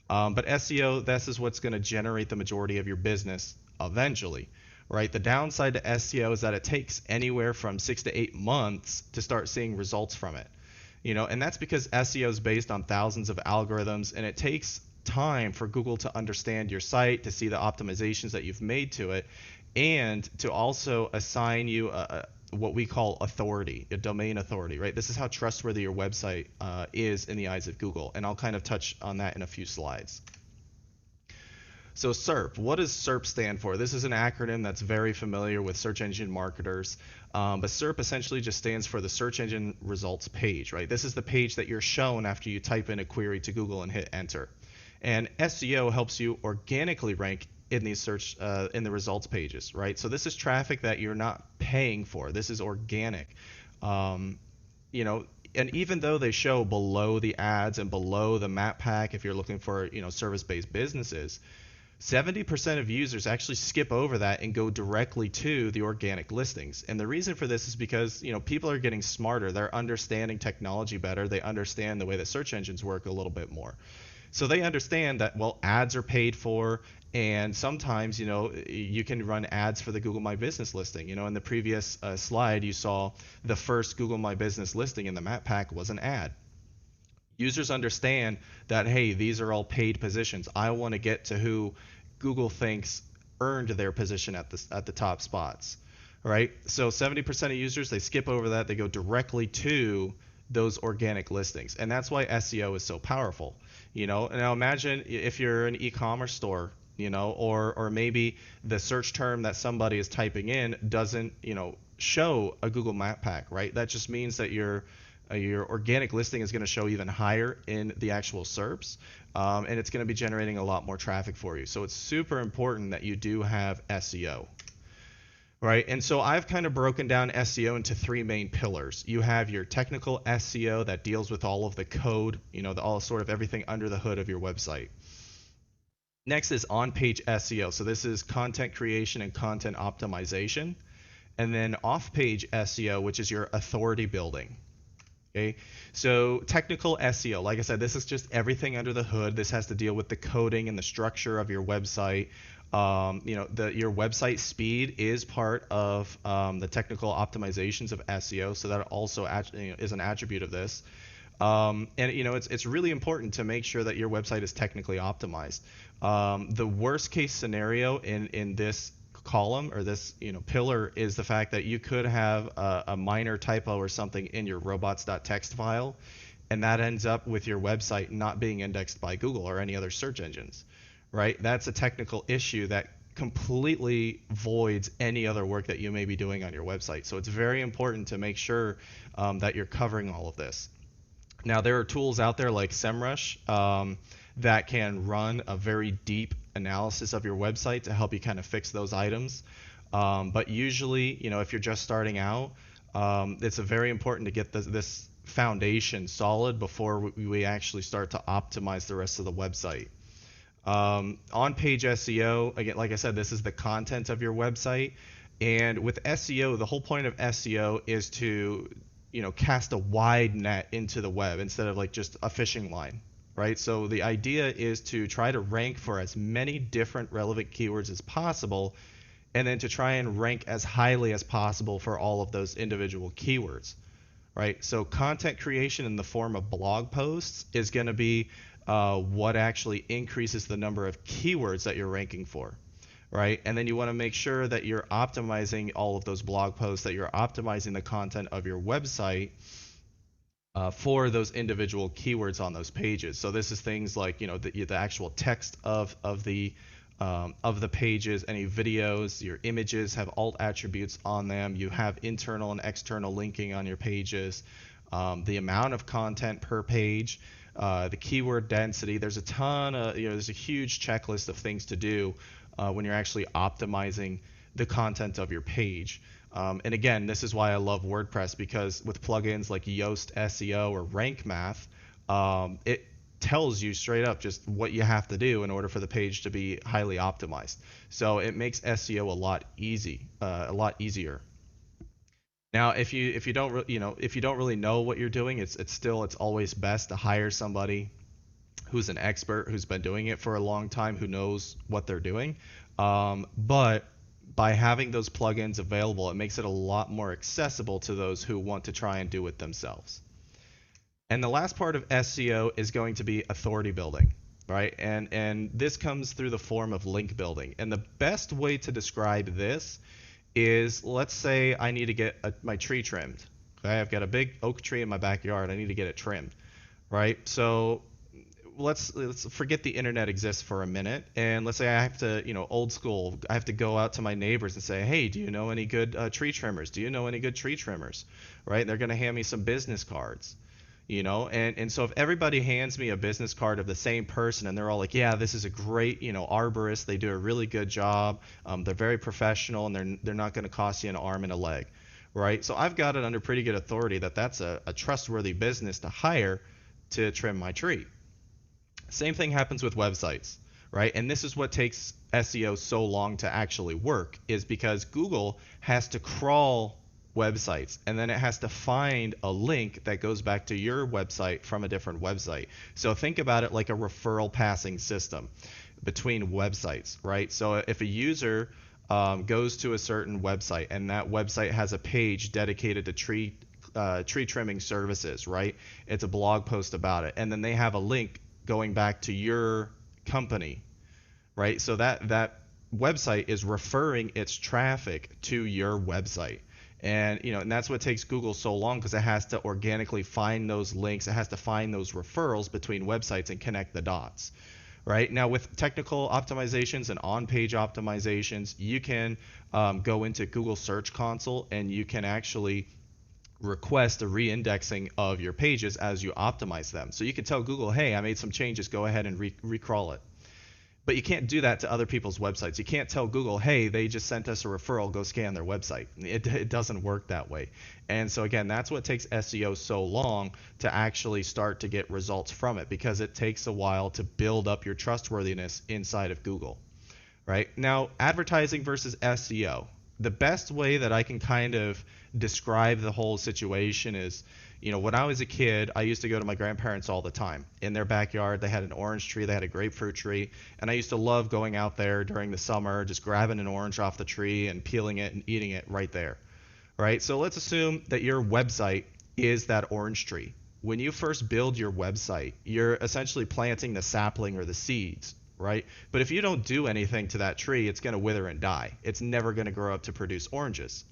But SEO, this is what's going to generate the majority of your business eventually. Right? The downside to SEO is that it takes anywhere from 6 to 8 months to start seeing results from it. And that's because SEO is based on thousands of algorithms, and it takes time for Google to understand your site, to see the optimizations that you've made to it, and to also assign you what we call authority, a domain authority. Right? This is how trustworthy your website is in the eyes of Google, and I'll kind of touch on that in a few slides. So SERP, what does SERP stand for? This is an acronym that's very familiar with search engine marketers, but SERP essentially just stands for the search engine results page, right? This is the page that you're shown after you type in a query to Google and hit enter. And SEO helps you organically rank in these in the results pages, right? So this is traffic that you're not paying for. This is organic. And even though they show below the ads and below the map pack, if you're looking for, service-based businesses, 70% of users actually skip over that and go directly to the organic listings. And the reason for this is because, people are getting smarter. They're understanding technology better. They understand the way that search engines work a little bit more. So they understand that, well, ads are paid for, and sometimes, you can run ads for the Google My Business listing. In the previous slide, you saw the first Google My Business listing in the map pack was an ad. Users understand that, hey, these are all paid positions. I want to get to who Google thinks earned their position at the top spots, right? So 70% of users, they skip over that. They go directly to those organic listings. And that's why SEO is so powerful. And now imagine if you're an e-commerce store, or maybe the search term that somebody is typing in doesn't, show a Google Map Pack, right? That just means that your organic listing is going to show even higher in the actual SERPs, and it's going to be generating a lot more traffic for you. So it's super important that you do have SEO. right? And so I've kind of broken down SEO into three main pillars. You have your technical SEO that deals with all of the code, all sort of everything under the hood of your website. Next is on-page SEO. So this is content creation and content optimization. And then off-page SEO, which is your authority building. Okay, so technical SEO, like I said, this is just everything under the hood. This has to deal with the coding and the structure of your website. Your website speed is part of the technical optimizations of SEO, so that also is an attribute of this. It's really important to make sure that your website is technically optimized. The worst case scenario in this column or this pillar is the fact that you could have a minor typo or something in your robots.txt file, and that ends up with your website not being indexed by Google or any other search engines, right? That's a technical issue that completely voids any other work that you may be doing on your website. So it's very important to make sure that you're covering all of this. Now, there are tools out there like SEMrush that can run a very deep analysis of your website to help you kind of fix those items. But usually, if you're just starting out, it's very important to get this foundation solid before we actually start to optimize the rest of the website. On-page SEO, again, like I said, this is the content of your website. And with SEO, the whole point of SEO is to cast a wide net into the web instead of like just a fishing line, right? So the idea is to try to rank for as many different relevant keywords as possible, and then to try and rank as highly as possible for all of those individual keywords, right? So content creation in the form of blog posts is going to be what actually increases the number of keywords that you're ranking for. Right? And then you want to make sure that you're optimizing all of those blog posts, that you're optimizing the content of your website for those individual keywords on those pages. So this is things like the actual text of the pages, any videos, your images have alt attributes on them. You have internal and external linking on your pages, the amount of content per page, the keyword density. There's a ton of there's a huge checklist of things to do when you're actually optimizing the content of your page. And again, this is why I love WordPress, because with plugins like Yoast SEO or Rank Math, it tells you straight up just what you have to do in order for the page to be highly optimized. So it makes SEO a lot easier. Now, if you don't really know what you're doing, it's always best to hire somebody who's an expert, who's been doing it for a long time, who knows what they're doing. But by having those plugins available, it makes it a lot more accessible to those who want to try and do it themselves. And the last part of SEO is going to be authority building, right? And this comes through the form of link building. And the best way to describe this is, let's say I need to get my tree trimmed. Okay, I've got a big oak tree in my backyard. I need to get it trimmed, right? So let's forget the internet exists for a minute, and let's say I have to, old school, I have to go out to my neighbors and say, hey, do you know any good tree trimmers? Do you know any good tree trimmers? Right? They're going to hand me some business cards, and so if everybody hands me a business card of the same person and they're all like, yeah, this is a great, arborist, they do a really good job, they're very professional, and they're not going to cost you an arm and a leg, right? So I've got it under pretty good authority that's a trustworthy business to hire to trim my tree. Same thing happens with websites, right? And this is what takes SEO so long to actually work, is because Google has to crawl websites, and then it has to find a link that goes back to your website from a different website. So think about it like a referral passing system between websites, right? So if a user goes to a certain website, and that website has a page dedicated to tree trimming services, right? It's a blog post about it, and then they have a link going back to your company, right? So that website is referring its traffic to your website. And and that's what takes Google so long, because it has to organically find those links, it has to find those referrals between websites and connect the dots. Right? Now, with technical optimizations and on-page optimizations, you can go into Google Search Console, and you can actually request a re-indexing of your pages as you optimize them. So you can tell Google, hey, I made some changes, go ahead and recrawl it. But you can't do that to other people's websites. You can't tell Google, hey, they just sent us a referral, go scan their website. It doesn't work that way. And so, again, that's what takes SEO so long to actually start to get results from it, because it takes a while to build up your trustworthiness inside of Google. Right? Now, advertising versus SEO. The best way that I can kind of describe the whole situation is, when I was a kid, I used to go to my grandparents all the time. In their backyard, they had an orange tree, they had a grapefruit tree, and I used to love going out there during the summer, just grabbing an orange off the tree and peeling it and eating it right there. Right? So let's assume that your website is that orange tree. When you first build your website, you're essentially planting the sapling or the seeds, right? But if you don't do anything to that tree, it's going to wither and die. It's never going to grow up to produce oranges.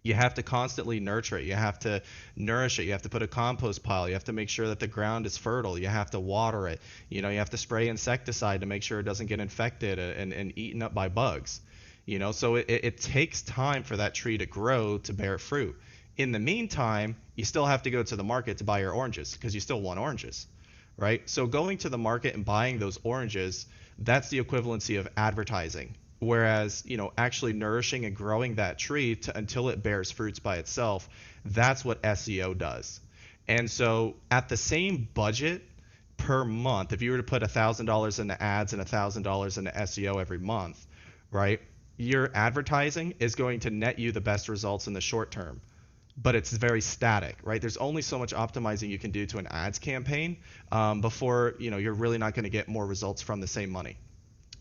You have to constantly nurture it. You have to nourish it. You have to put a compost pile. You have to make sure that the ground is fertile. You have to water it. You have to spray insecticide to make sure it doesn't get infected and eaten up by bugs. So it takes time for that tree to grow to bear fruit. In the meantime, you still have to go to the market to buy your oranges because you still want oranges, right? So going to the market and buying those oranges, that's the equivalency of advertising. Whereas, actually nourishing and growing that tree until it bears fruits by itself, that's what SEO does. And so at the same budget per month, if you were to put $1,000 into ads and $1,000 into SEO every month, right, your advertising is going to net you the best results in the short term. But it's very static, right? There's only so much optimizing you can do to an ads campaign before you're really not going to get more results from the same money.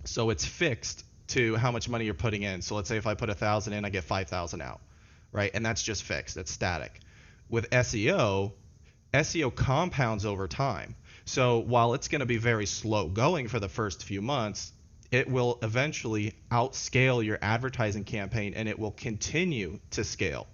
So it's fixed to how much money you're putting in. So let's say if I put 1,000 in, I get 5,000 out, right? And that's just fixed. It's static. With SEO compounds over time. So while it's going to be very slow going for the first few months, it will eventually outscale your advertising campaign, and it will continue to scale.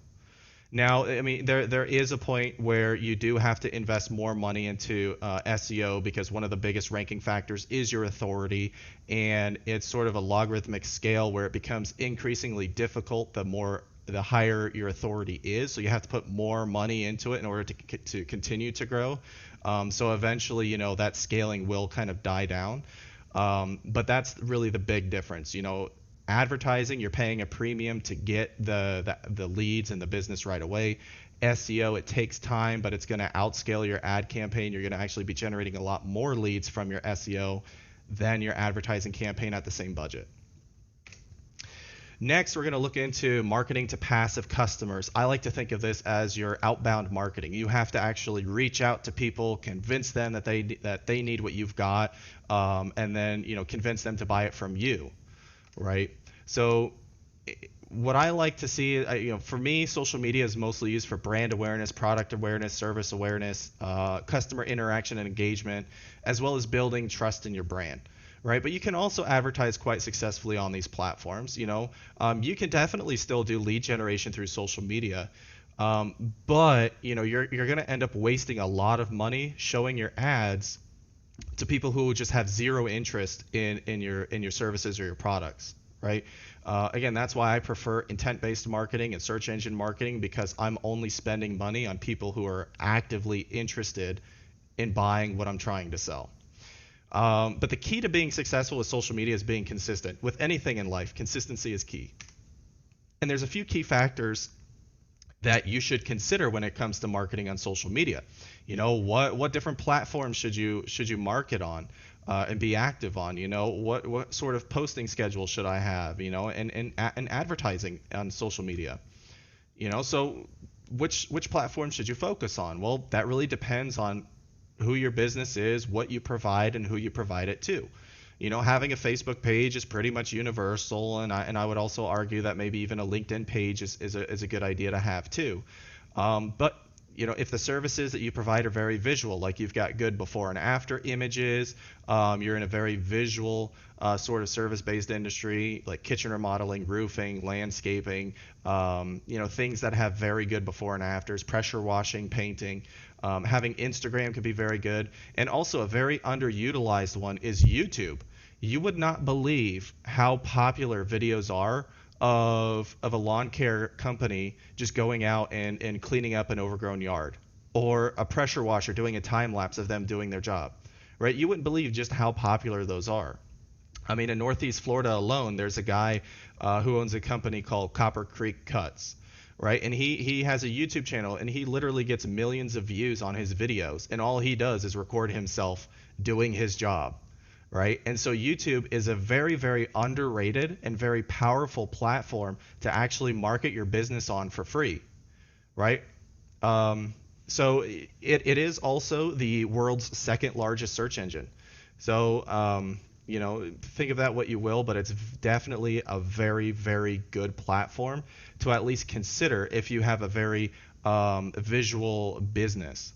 Now, I mean, there is a point where you do have to invest more money into SEO, because one of the biggest ranking factors is your authority, and it's sort of a logarithmic scale where it becomes increasingly difficult the higher your authority is. So you have to put more money into it in order to continue to grow. So eventually, that scaling will kind of die down. But that's really the big difference. Advertising, you're paying a premium to get the leads and the business right away. SEO, it takes time, but it's going to outscale your ad campaign. You're going to actually be generating a lot more leads from your SEO than your advertising campaign at the same budget. Next, we're going to look into marketing to passive customers. I like to think of this as your outbound marketing. You have to actually reach out to people, convince them that they need what you've got, and then convince them to buy it from you. Right? So what I like to see, for me, social media is mostly used for brand awareness, product awareness, service awareness, customer interaction and engagement, as well as building trust in your brand. Right? But you can also advertise quite successfully on these platforms. You can definitely still do lead generation through social media, but you're going to end up wasting a lot of money showing your ads to people who just have zero interest in your services or your products, right? Again, that's why I prefer intent-based marketing and search engine marketing, because I'm only spending money on people who are actively interested in buying what I'm trying to sell. But the key to being successful with social media is being consistent. With anything in life, consistency is key. And there's a few key factors that you should consider when it comes to marketing on social media. What different platforms should you market on and be active on? What sort of posting schedule should I have? And advertising on social media. So which platform should you focus on? Well, that really depends on who your business is, what you provide, and who you provide it to. Having a Facebook page is pretty much universal, and I would also argue that maybe even a LinkedIn page is a good idea to have too. But if the services that you provide are very visual, like you've got good before and after images, you're in a very visual sort of service-based industry like kitchen remodeling, roofing, landscaping, things that have very good before and afters, pressure washing, painting. Having Instagram could be very good. And also a very underutilized one is YouTube. You would not believe how popular videos are of a lawn care company just going out and cleaning up an overgrown yard, or a pressure washer doing a time lapse of them doing their job, right? You wouldn't believe just how popular those are. I mean, in Northeast Florida alone, there's a guy who owns a company called Copper Creek Cuts, right? And he has a YouTube channel, and he literally gets millions of views on his videos, and all he does is record himself doing his job, right? And so YouTube is a very, very underrated and very powerful platform to actually market your business on for free, right? So it is also the world's second largest search engine. So, think of that what you will, but it's definitely a very, very good platform to at least consider if you have a very visual business.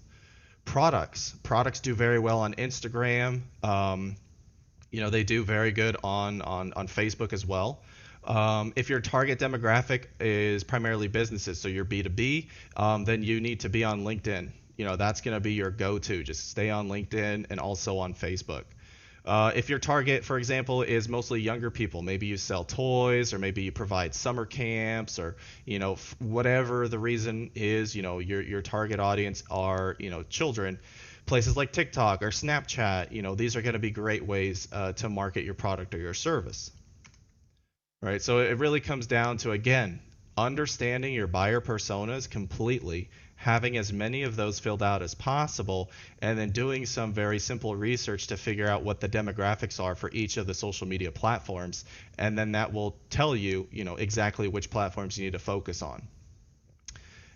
Products do very well on Instagram. They do very good on Facebook as well. If your target demographic is primarily businesses, so you're B2B, then you need to be on LinkedIn. That's going to be your go-to. Just stay on LinkedIn and also on Facebook. If your target, for example, is mostly younger people, maybe you sell toys, or maybe you provide summer camps, or whatever the reason is, your target audience are children. Places like TikTok or Snapchat, these are going to be great ways to market your product or your service. Right, so it really comes down to, again, understanding your buyer personas completely, having as many of those filled out as possible, and then doing some very simple research to figure out what the demographics are for each of the social media platforms, and then that will tell you, exactly which platforms you need to focus on.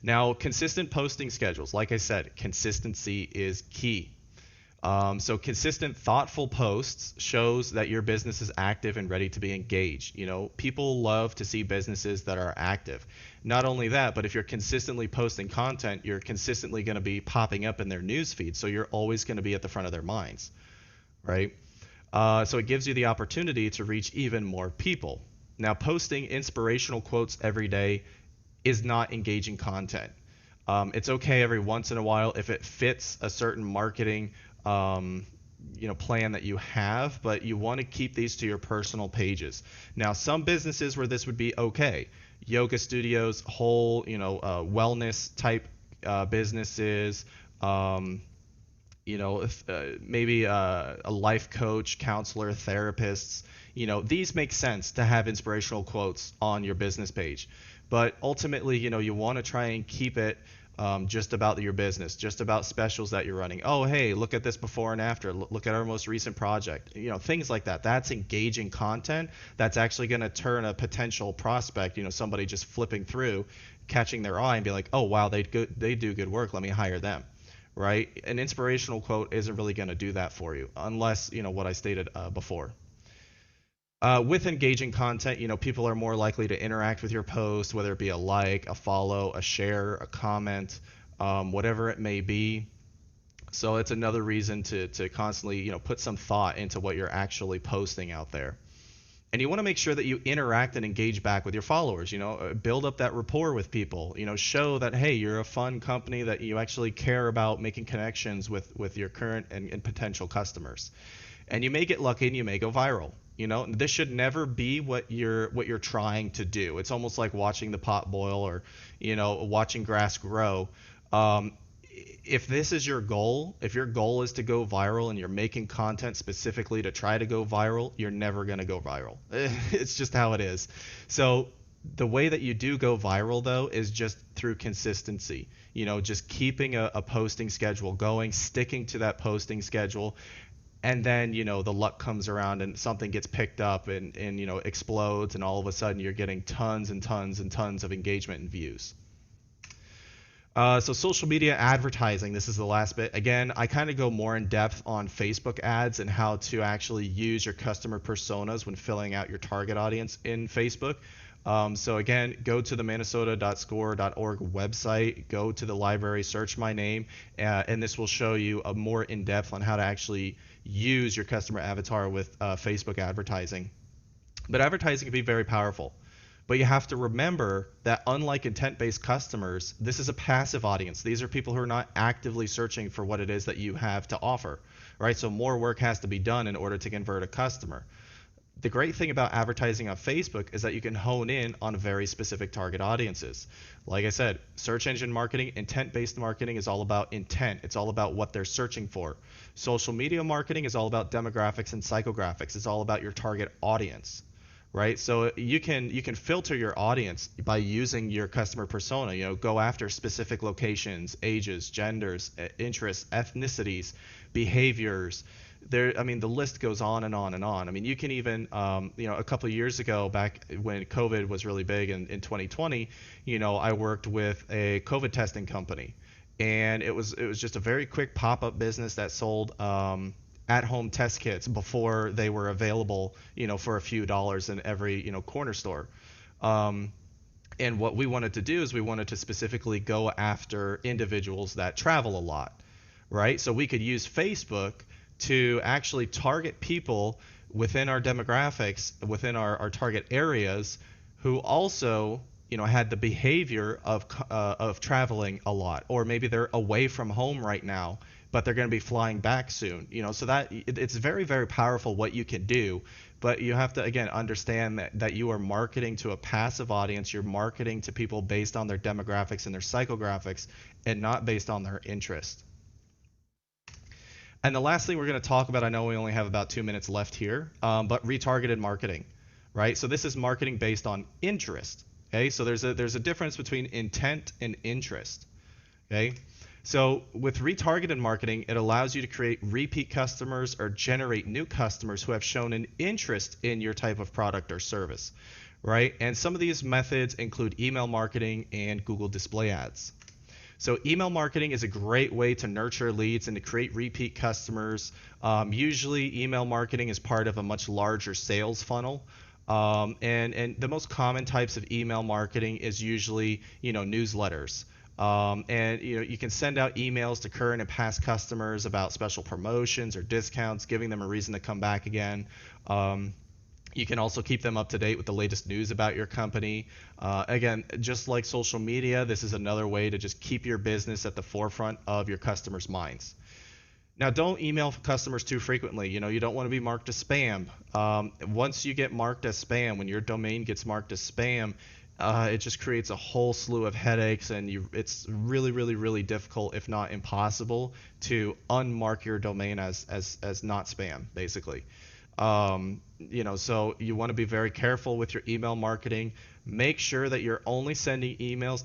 Now, consistent posting schedules. Like I said, consistency is key. So consistent, thoughtful posts shows that your business is active and ready to be engaged. People love to see businesses that are active. Not only that, but if you're consistently posting content, you're consistently going to be popping up in their news feed. So you're always going to be at the front of their minds, right? So it gives you the opportunity to reach even more people. Now, posting inspirational quotes every day is not engaging content. It's okay every once in a while if it fits a certain marketing plan that you have, but you want to keep these to your personal pages. Now, some businesses where this would be okay, yoga studios, whole, wellness type businesses, maybe a life coach, counselor, therapists, these make sense to have inspirational quotes on your business page. But ultimately, you want to try and keep it just about your business, just about specials that you're running. Oh, hey, look at this before and after. Look at our most recent project. Things like that. That's engaging content. That's actually going to turn a potential prospect, somebody just flipping through, catching their eye and be like, oh, wow, they do good work. Let me hire them, right? An inspirational quote isn't really going to do that for you unless, what I stated before. With engaging content, people are more likely to interact with your post, whether it be a like, a follow, a share, a comment, whatever it may be. So it's another reason to constantly, put some thought into what you're actually posting out there. And you want to make sure that you interact and engage back with your followers, build up that rapport with people, show that, hey, you're a fun company, that you actually care about making connections with your current and potential customers. And you may get lucky and you may go viral. This should never be what you're trying to do. It's almost like watching the pot boil, or watching grass grow. If this is your goal, if your goal is to go viral and you're making content specifically to try to go viral, you're never going to go viral. It's just how it is. So the way that you do go viral, though, is just through consistency. Just keeping a posting schedule going, sticking to that posting schedule. And then, the luck comes around and something gets picked up and explodes, and all of a sudden you're getting tons and tons and tons of engagement and views. So social media advertising, this is the last bit. Again, I kind of go more in depth on Facebook ads and how to actually use your customer personas when filling out your target audience in Facebook. So again, go to the minnesota.score.org website, go to the library, search my name, and this will show you a more in-depth on how to actually use your customer avatar with Facebook advertising. But advertising can be very powerful. But you have to remember that unlike intent-based customers, this is a passive audience. These are people who are not actively searching for what it is that you have to offer, right? So more work has to be done in order to convert a customer. the great thing about advertising on Facebook is that you can hone in on very specific target audiences. Like I said, search engine marketing, intent-based marketing is all about intent. It's all about what they're searching for. Social media marketing is all about demographics and psychographics. It's all about your target audience, right? So you can filter your audience by using your customer persona. Go after specific locations, ages, genders, interests, ethnicities, behaviors. The list goes on and on and on. You can even, a couple of years ago, back when COVID was really big in 2020, I worked with a COVID testing company, and it was just a very quick pop-up business that sold at-home test kits before they were available, for a few dollars in every, corner store. And what we wanted to do is we wanted to specifically go after individuals that travel a lot, right? So we could use Facebook to actually target people within our demographics, within our target areas, who also, had the behavior of traveling a lot, or maybe they're away from home right now, but they're going to be flying back soon. So that it's very, very powerful what you can do, but you have to, again, understand that you are marketing to a passive audience. You're marketing to people based on their demographics and their psychographics, and not based on their interest. And the last thing we're going to talk about, I know we only have about 2 minutes left here, but retargeted marketing, right? So this is marketing based on interest. Okay, so there's a difference between intent and interest. Okay, so with retargeted marketing, it allows you to create repeat customers or generate new customers who have shown an interest in your type of product or service, right? And some of these methods include email marketing and Google display ads. So email marketing is a great way to nurture leads and to create repeat customers. Usually email marketing is part of a much larger sales funnel. And the most common types of email marketing is usually, newsletters. And you can send out emails to current and past customers about special promotions or discounts, giving them a reason to come back again. You can also keep them up to date with the latest news about your company. Again, just like social media, this is another way to just keep your business at the forefront of your customers' minds. Now, don't email customers too frequently. You don't want to be marked as spam. Once you get marked as spam, when your domain gets marked as spam, it just creates a whole slew of headaches, and it's really, really, really difficult, if not impossible, to unmark your domain as not spam, basically. So you want to be very careful with your email marketing. Make sure that you're only sending emails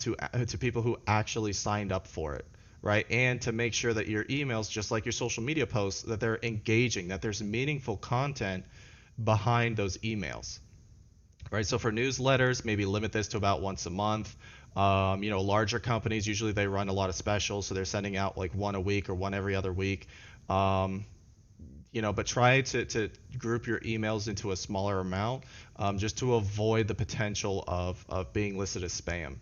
to people who actually signed up for it, right? And to make sure that your emails, just like your social media posts, that they're engaging, that there's meaningful content behind those emails, right? So for newsletters, maybe limit this to about once a month. Larger companies, usually they run a lot of specials, so they're sending out like one a week or one every other week. But try to group your emails into a smaller amount, just to avoid the potential of being listed as spam.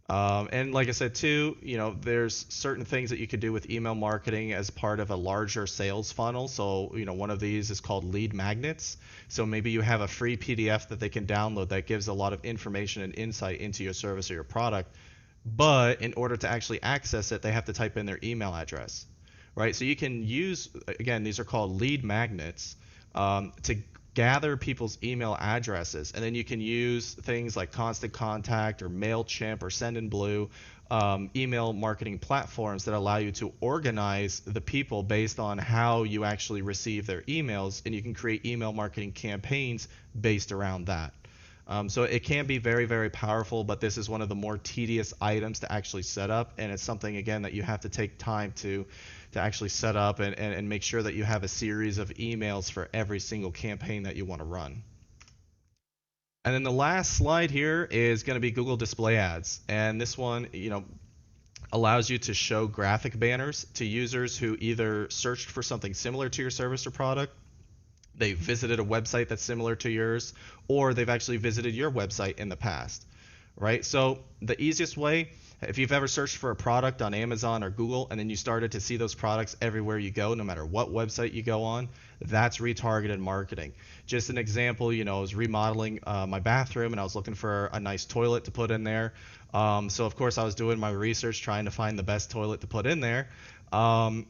And like I said too, there's certain things that you could do with email marketing as part of a larger sales funnel. So, one of these is called lead magnets. So maybe you have a free PDF that they can download that gives a lot of information and insight into your service or your product. But in order to actually access it, they have to type in their email address. Right, so you can use, again, these are called lead magnets, to gather people's email addresses, and then you can use things like Constant Contact or MailChimp or Sendinblue, email marketing platforms that allow you to organize the people based on how you actually receive their emails, and you can create email marketing campaigns based around that. So it can be very, very powerful, but this is one of the more tedious items to actually set up, and it's something, again, that you have to take time to actually set up and make sure that you have a series of emails for every single campaign that you want to run. And then the last slide here is going to be Google display ads, and this one, allows you to show graphic banners to users who either searched for something similar to your service or product, they visited a website that's similar to yours, or they've actually visited your website in the past, right? So the easiest way, if you've ever searched for a product on Amazon or Google, and then you started to see those products everywhere you go, no matter what website you go on, that's retargeted marketing. Just an example, I was remodeling my bathroom, and I was looking for a nice toilet to put in there. So of course I was doing my research trying to find the best toilet to put in there.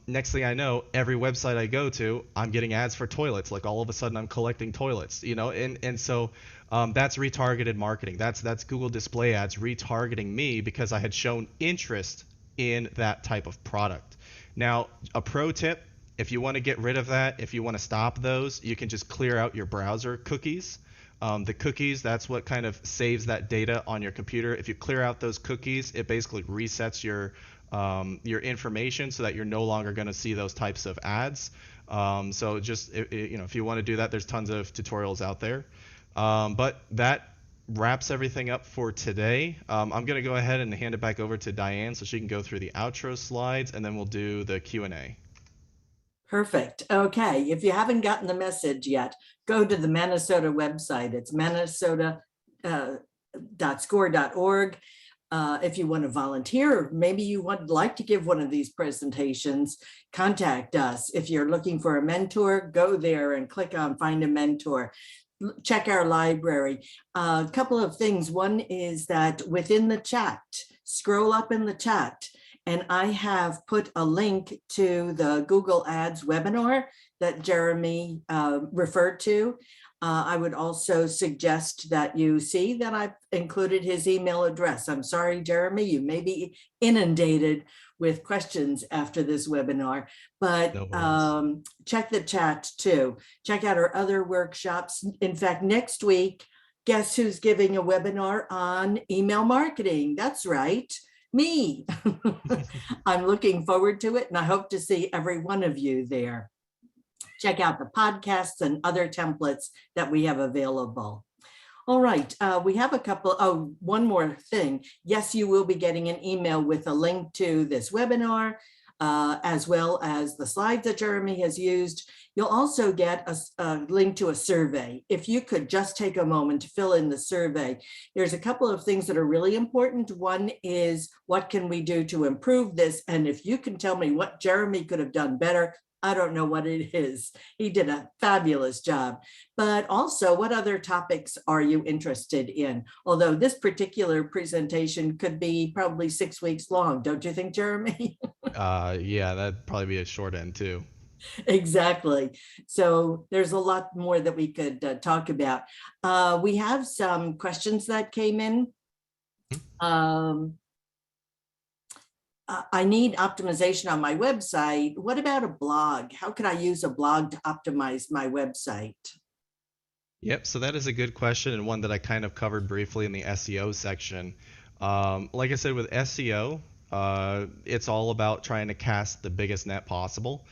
Next thing I know, every website I go to, I'm getting ads for toilets. Like all of a sudden, I'm collecting toilets, and so that's retargeted marketing. That's Google Display Ads retargeting me because I had shown interest in that type of product. Now, a pro tip: if you want to get rid of that, if you want to stop those, you can just clear out your browser cookies. The cookies, that's what kind of saves that data on your computer. If you clear out those cookies, it basically resets your information so that you're no longer going to see those types of ads. So just if you want to do that, there's tons of tutorials out there. But that wraps everything up for today. I'm going to go ahead and hand it back over to Diane so she can go through the outro slides, and then we'll do the Q&A. Perfect. Okay. If you haven't gotten the message yet, go to the Minnesota website. It's minnesota.score.org. If you want to volunteer, or maybe you would like to give one of these presentations, contact us. If you're looking for a mentor, go there and click on Find a Mentor. Check our library. A couple of things. One is that within the chat, scroll up in the chat, and I have put a link to the Google Ads webinar that Jeremy referred to. I would also suggest that you see that I've included his email address. I'm sorry, Jeremy, you may be inundated with questions after this webinar, but No worries. check the chat too. Check out our other workshops. In fact, next week, guess who's giving a webinar on email marketing? That's right, me. I'm looking forward to it, and I hope to see every one of you there. Check out the podcasts and other templates that we have available. All right, we have a couple, one more thing. Yes, you will be getting an email with a link to this webinar, as well as the slides that Jeremy has used. You'll also get a link to a survey. If you could just take a moment to fill in the survey, there's a couple of things that are really important. One is, what can we do to improve this? And if you can tell me what Jeremy could have done better, I don't know what it is. He did a fabulous job. But also, what other topics are you interested in? Although this particular presentation could be probably 6 weeks long, don't you think, Jeremy? Yeah, that'd probably be a short end too. Exactly. So there's a lot more that we could talk about. We have some questions that came in. I need optimization on my website. What about a blog? How could I use a blog to optimize my website? Yep, so that is a good question, and one that I kind of covered briefly in the SEO section. Like I said, with SEO, it's all about trying to cast the biggest net possible.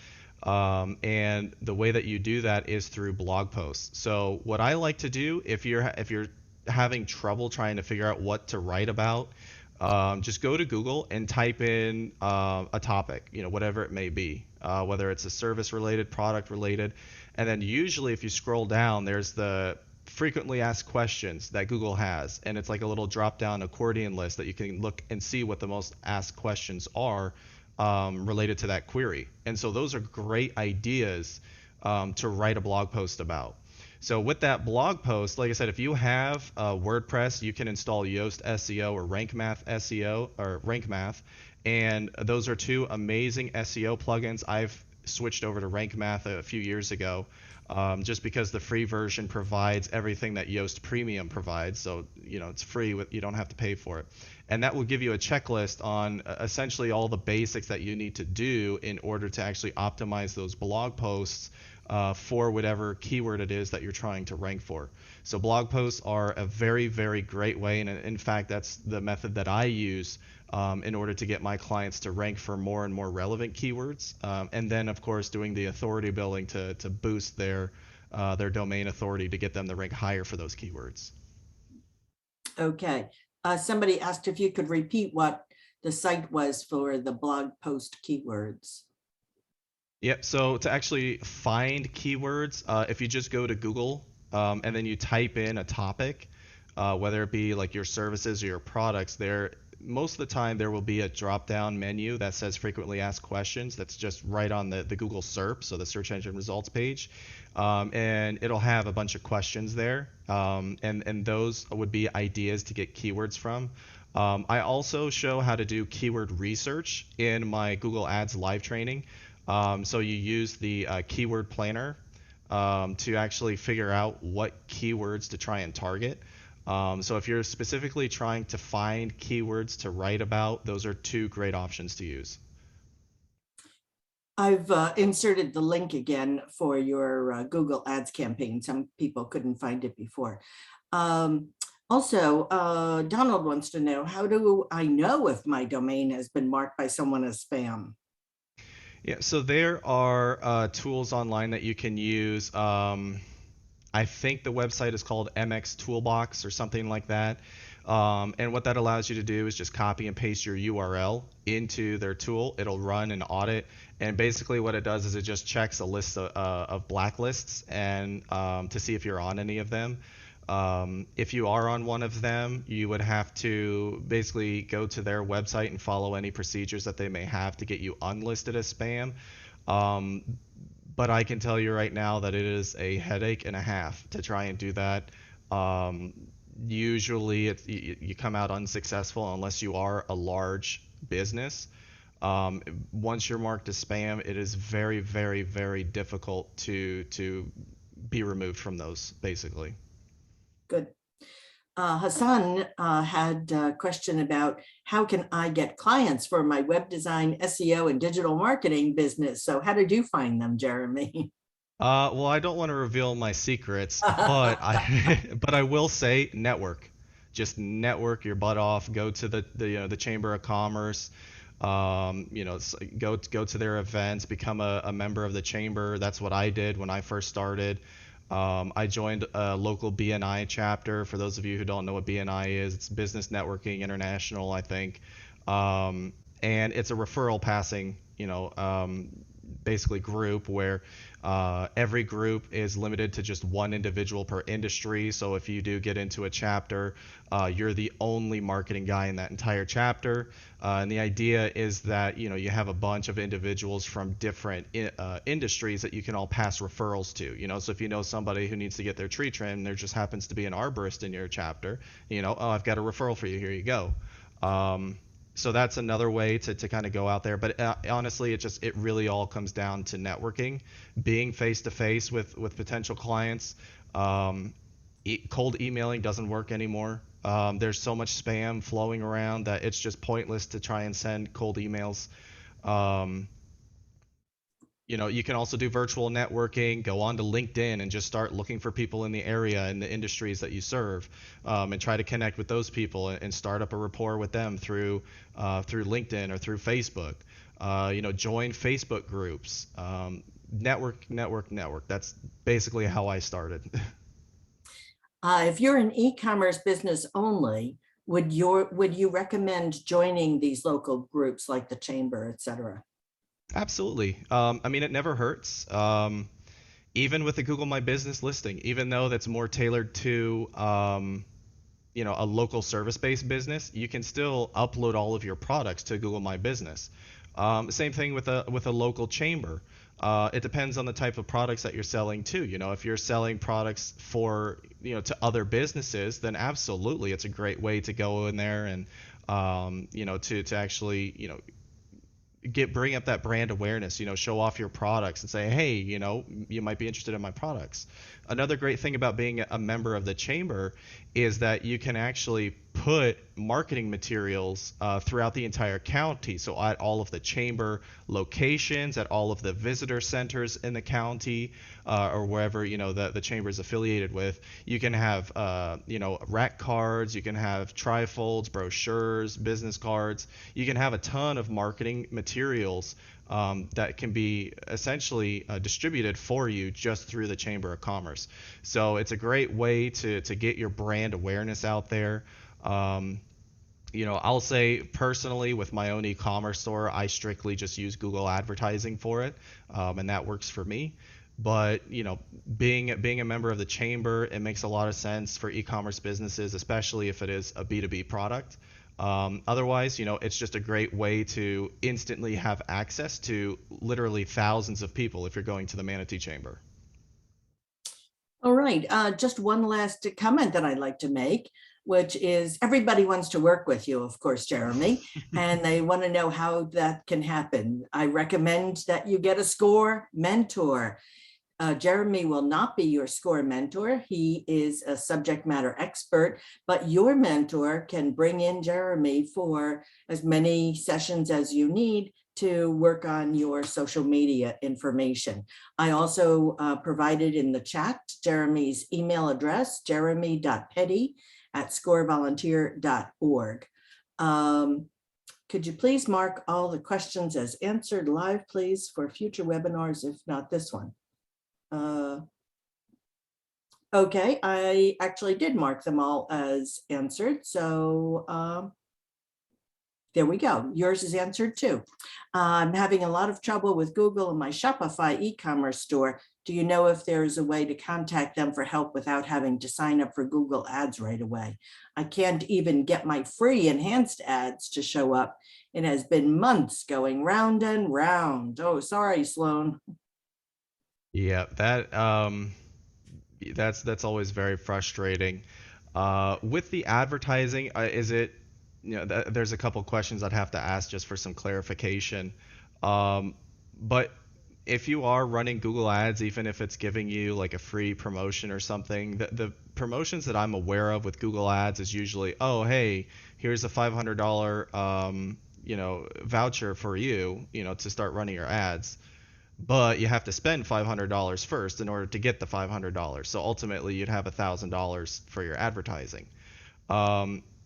And the way that you do that is through blog posts. So what I like to do, if you're having trouble trying to figure out what to write about, just go to Google and type in a topic, whatever it may be, whether it's a service related, product related, and then usually if you scroll down, there's the frequently asked questions that Google has, and it's like a little drop down accordion list that you can look and see what the most asked questions are related to that query. And so those are great ideas to write a blog post about. So with that blog post, like I said, if you have WordPress, you can install Yoast SEO or Rank Math SEO or Rank Math, and those are two amazing SEO plugins. I've switched over to Rank Math a few years ago, just because the free version provides everything that Yoast Premium provides. So it's free; you don't have to pay for it, and that will give you a checklist on essentially all the basics that you need to do in order to actually optimize those blog posts for whatever keyword it is that you're trying to rank for. So blog posts are a very, very great way, and in fact, that's the method that I use in order to get my clients to rank for more and more relevant keywords. And then, of course, doing the authority building to boost their domain authority to get them to rank higher for those keywords. Okay. Somebody asked if you could repeat what the site was for the blog post keywords. Yep, so to actually find keywords, if you just go to Google and then you type in a topic, whether it be like your services or your products, most of the time there will be a drop-down menu that says frequently asked questions. That's just right on the Google SERP, so the search engine results page, and it'll have a bunch of questions there, and those would be ideas to get keywords from. I also show how to do keyword research in my Google Ads live training. So you use the keyword planner to actually figure out what keywords to try and target. So if you're specifically trying to find keywords to write about, those are two great options to use. I've inserted the link again for your Google Ads campaign. Some people couldn't find it before. Um, Also, Donald wants to know, how do I know if my domain has been marked by someone as spam? Yeah, so there are tools online that you can use. I think the website is called MX Toolbox or something like that. And what that allows you to do is just copy and paste your URL into their tool. It'll run an audit, and basically what it does is it just checks a list of blacklists and to see if you're on any of them. If you are on one of them, you would have to basically go to their website and follow any procedures that they may have to get you unlisted as spam. Um, but I can tell you right now that it is a headache and a half to try and do that. Um, Usually, you come out unsuccessful unless you are a large business. Once you're marked as spam, it is very, very, very difficult to be removed from those, basically. Good. Hassan had a question about how can I get clients for my web design, SEO, and digital marketing business. So how did you find them, Jeremy? Well, I don't want to reveal my secrets, but I but I will say network. Just network your butt off. Go to the Chamber of Commerce. Go to their events. Become a member of the chamber. That's what I did when I first started. I joined a local BNI chapter. For those of you who don't know what BNI is, it's Business Networking International, I think. And it's a referral passing, basically group where every group is limited to just one individual per industry. So if you do get into a chapter, you're the only marketing guy in that entire chapter. And the idea is that you have a bunch of individuals from different industries that you can all pass referrals to. So if you know somebody who needs to get their tree trimmed, there just happens to be an arborist in your chapter. Oh, I've got a referral for you. Here you go. So that's another way to kind of go out there. But honestly, it really all comes down to networking, being face to face with potential clients. Cold emailing doesn't work anymore. There's so much spam flowing around that it's just pointless to try and send cold emails. Um, you can also do virtual networking, go on to LinkedIn and just start looking for people in the area and the industries that you serve, and try to connect with those people and start up a rapport with them through LinkedIn or through Facebook. Join Facebook groups, network. That's basically how I started. If you're an e-commerce business only, would you recommend joining these local groups like the chamber, et cetera? Absolutely. I mean, it never hurts. Even with the Google My Business listing, even though that's more tailored to a local service-based business, you can still upload all of your products to Google My Business. Same thing with a local chamber. It depends on the type of products that you're selling too. If you're selling products for to other businesses, then absolutely, it's a great way to go in there and to actually bring up that brand awareness, show off your products and say, hey, you might be interested in my products. Another great thing about being a member of the chamber is that you can actually put marketing materials throughout the entire county. So at all of the chamber locations, at all of the visitor centers in the county, or wherever the chamber is affiliated with, you can have rack cards, you can have trifolds, brochures, business cards. You can have a ton of marketing materials that can be essentially distributed for you just through the Chamber of Commerce. So it's a great way to get your brand awareness out there. I'll say personally with my own e-commerce store, I strictly just use Google advertising for it, and that works for me. But being a member of the chamber, it makes a lot of sense for e-commerce businesses, especially if it is a B2B product. Otherwise, it's just a great way to instantly have access to literally thousands of people if you're going to the Manatee Chamber. All right, just one last comment that I'd like to make. which is everybody wants to work with you, of course, Jeremy, and they want to know how that can happen. I recommend that you get a SCORE mentor. Jeremy will not be your SCORE mentor. He is a subject matter expert, but your mentor can bring in Jeremy for as many sessions as you need to work on your social media information. I also provided in the chat Jeremy's email address, jeremy.petty@scorevolunteer.org. Could you please mark all the questions as answered live, please, for future webinars, if not this one? Okay, I actually did mark them all as answered. So there we go. Yours is answered too. I'm having a lot of trouble with Google and my Shopify e-commerce store. Do you know if there's a way to contact them for help without having to sign up for Google Ads right away? I can't even get my free enhanced ads to show up. It has been months going round and round. Oh, sorry, Sloan. Yeah, that's always very frustrating. With the advertising, is it, there's a couple questions I'd have to ask just for some clarification. But if you are running Google Ads, even if it's giving you like a free promotion or something, the promotions that I'm aware of with Google Ads is usually, oh, hey, here's a $500, voucher for you, to start running your ads. But you have to spend $500 first in order to get the $500. So ultimately, you'd have $1,000 for your advertising.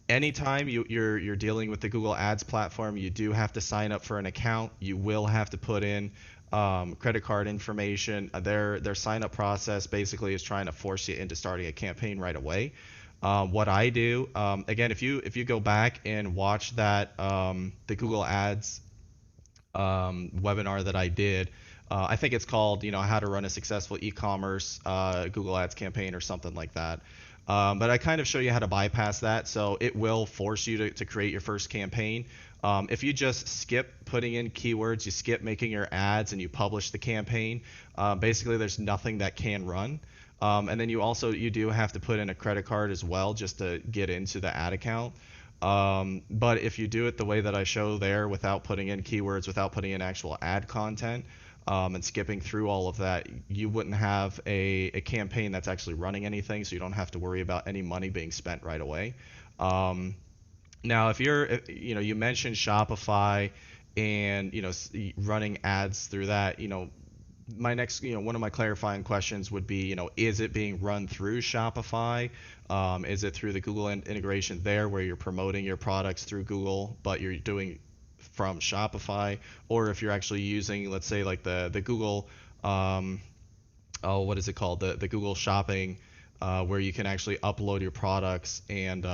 Anytime you're dealing with the Google Ads platform, you do have to sign up for an account. You will have to put in credit card information. Their sign up process basically is trying to force you into starting a campaign right away. What I do, again, if you go back and watch that the Google Ads webinar that I did. I think it's called, how to run a successful e-commerce Google Ads campaign or something like that. But I kind of show you how to bypass that. So it will force you to create your first campaign. If you just skip putting in keywords, you skip making your ads, and you publish the campaign, basically there's nothing that can run. And then you do have to put in a credit card as well just to get into the ad account. But if you do it the way that I show there, without putting in keywords, without putting in actual ad content, and skipping through all of that, you wouldn't have a campaign that's actually running anything, so you don't have to worry about any money being spent right away. Now, if you mentioned Shopify and, running ads through that, my next, one of my clarifying questions would be, is it being run through Shopify? Is it through the Google integration there where you're promoting your products through Google, but you're doing from Shopify? Or if you're actually using, let's say, like the Google, what is it called? The Google Shopping, where you can actually upload your products and,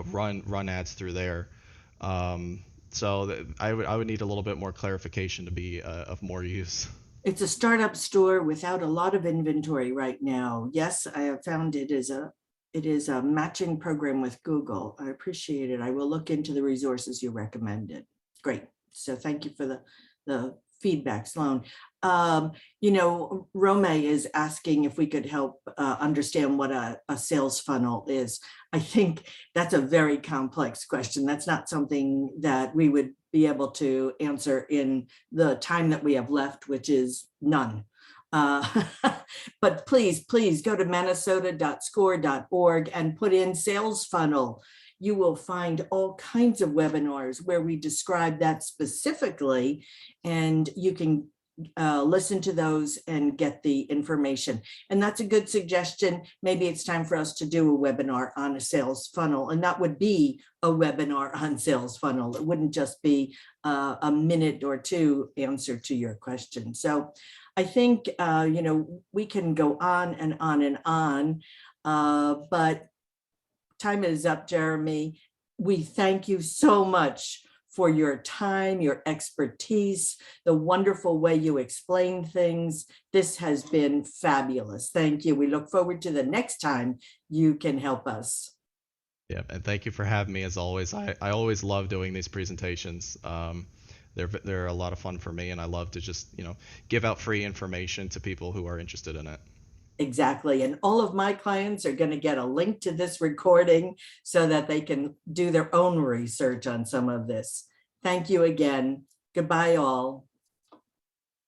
run ads through there. So I would need a little bit more clarification to be of more use. It's a startup store without a lot of inventory right now. Yes, I have found it is a matching program with Google. I appreciate it. I will look into the resources you recommended. Great. So thank you for the feedback, Sloan. Rome is asking if we could help understand what a sales funnel is. I think that's a very complex question. That's not something that we would be able to answer in the time that we have left, which is none. But please go to minnesota.score.org and put in sales funnel. You will find all kinds of webinars where we describe that specifically, and you can listen to those and get the information. And that's a good suggestion. Maybe it's time for us to do a webinar on a sales funnel, and that would be a webinar on sales funnel. It wouldn't just be a minute or two answer to your question. So I think, we can go on and on and on, but time is up, Jeremy. We thank you so much for your time, your expertise, the wonderful way you explain things. This has been fabulous. Thank you. We look forward to the next time you can help us. Yeah, and thank you for having me as always. I always love doing these presentations. They're a lot of fun for me, and I love to just give out free information to people who are interested in it. Exactly. And all of my clients are going to get a link to this recording so that they can do their own research on some of this. Thank you again. Goodbye, all.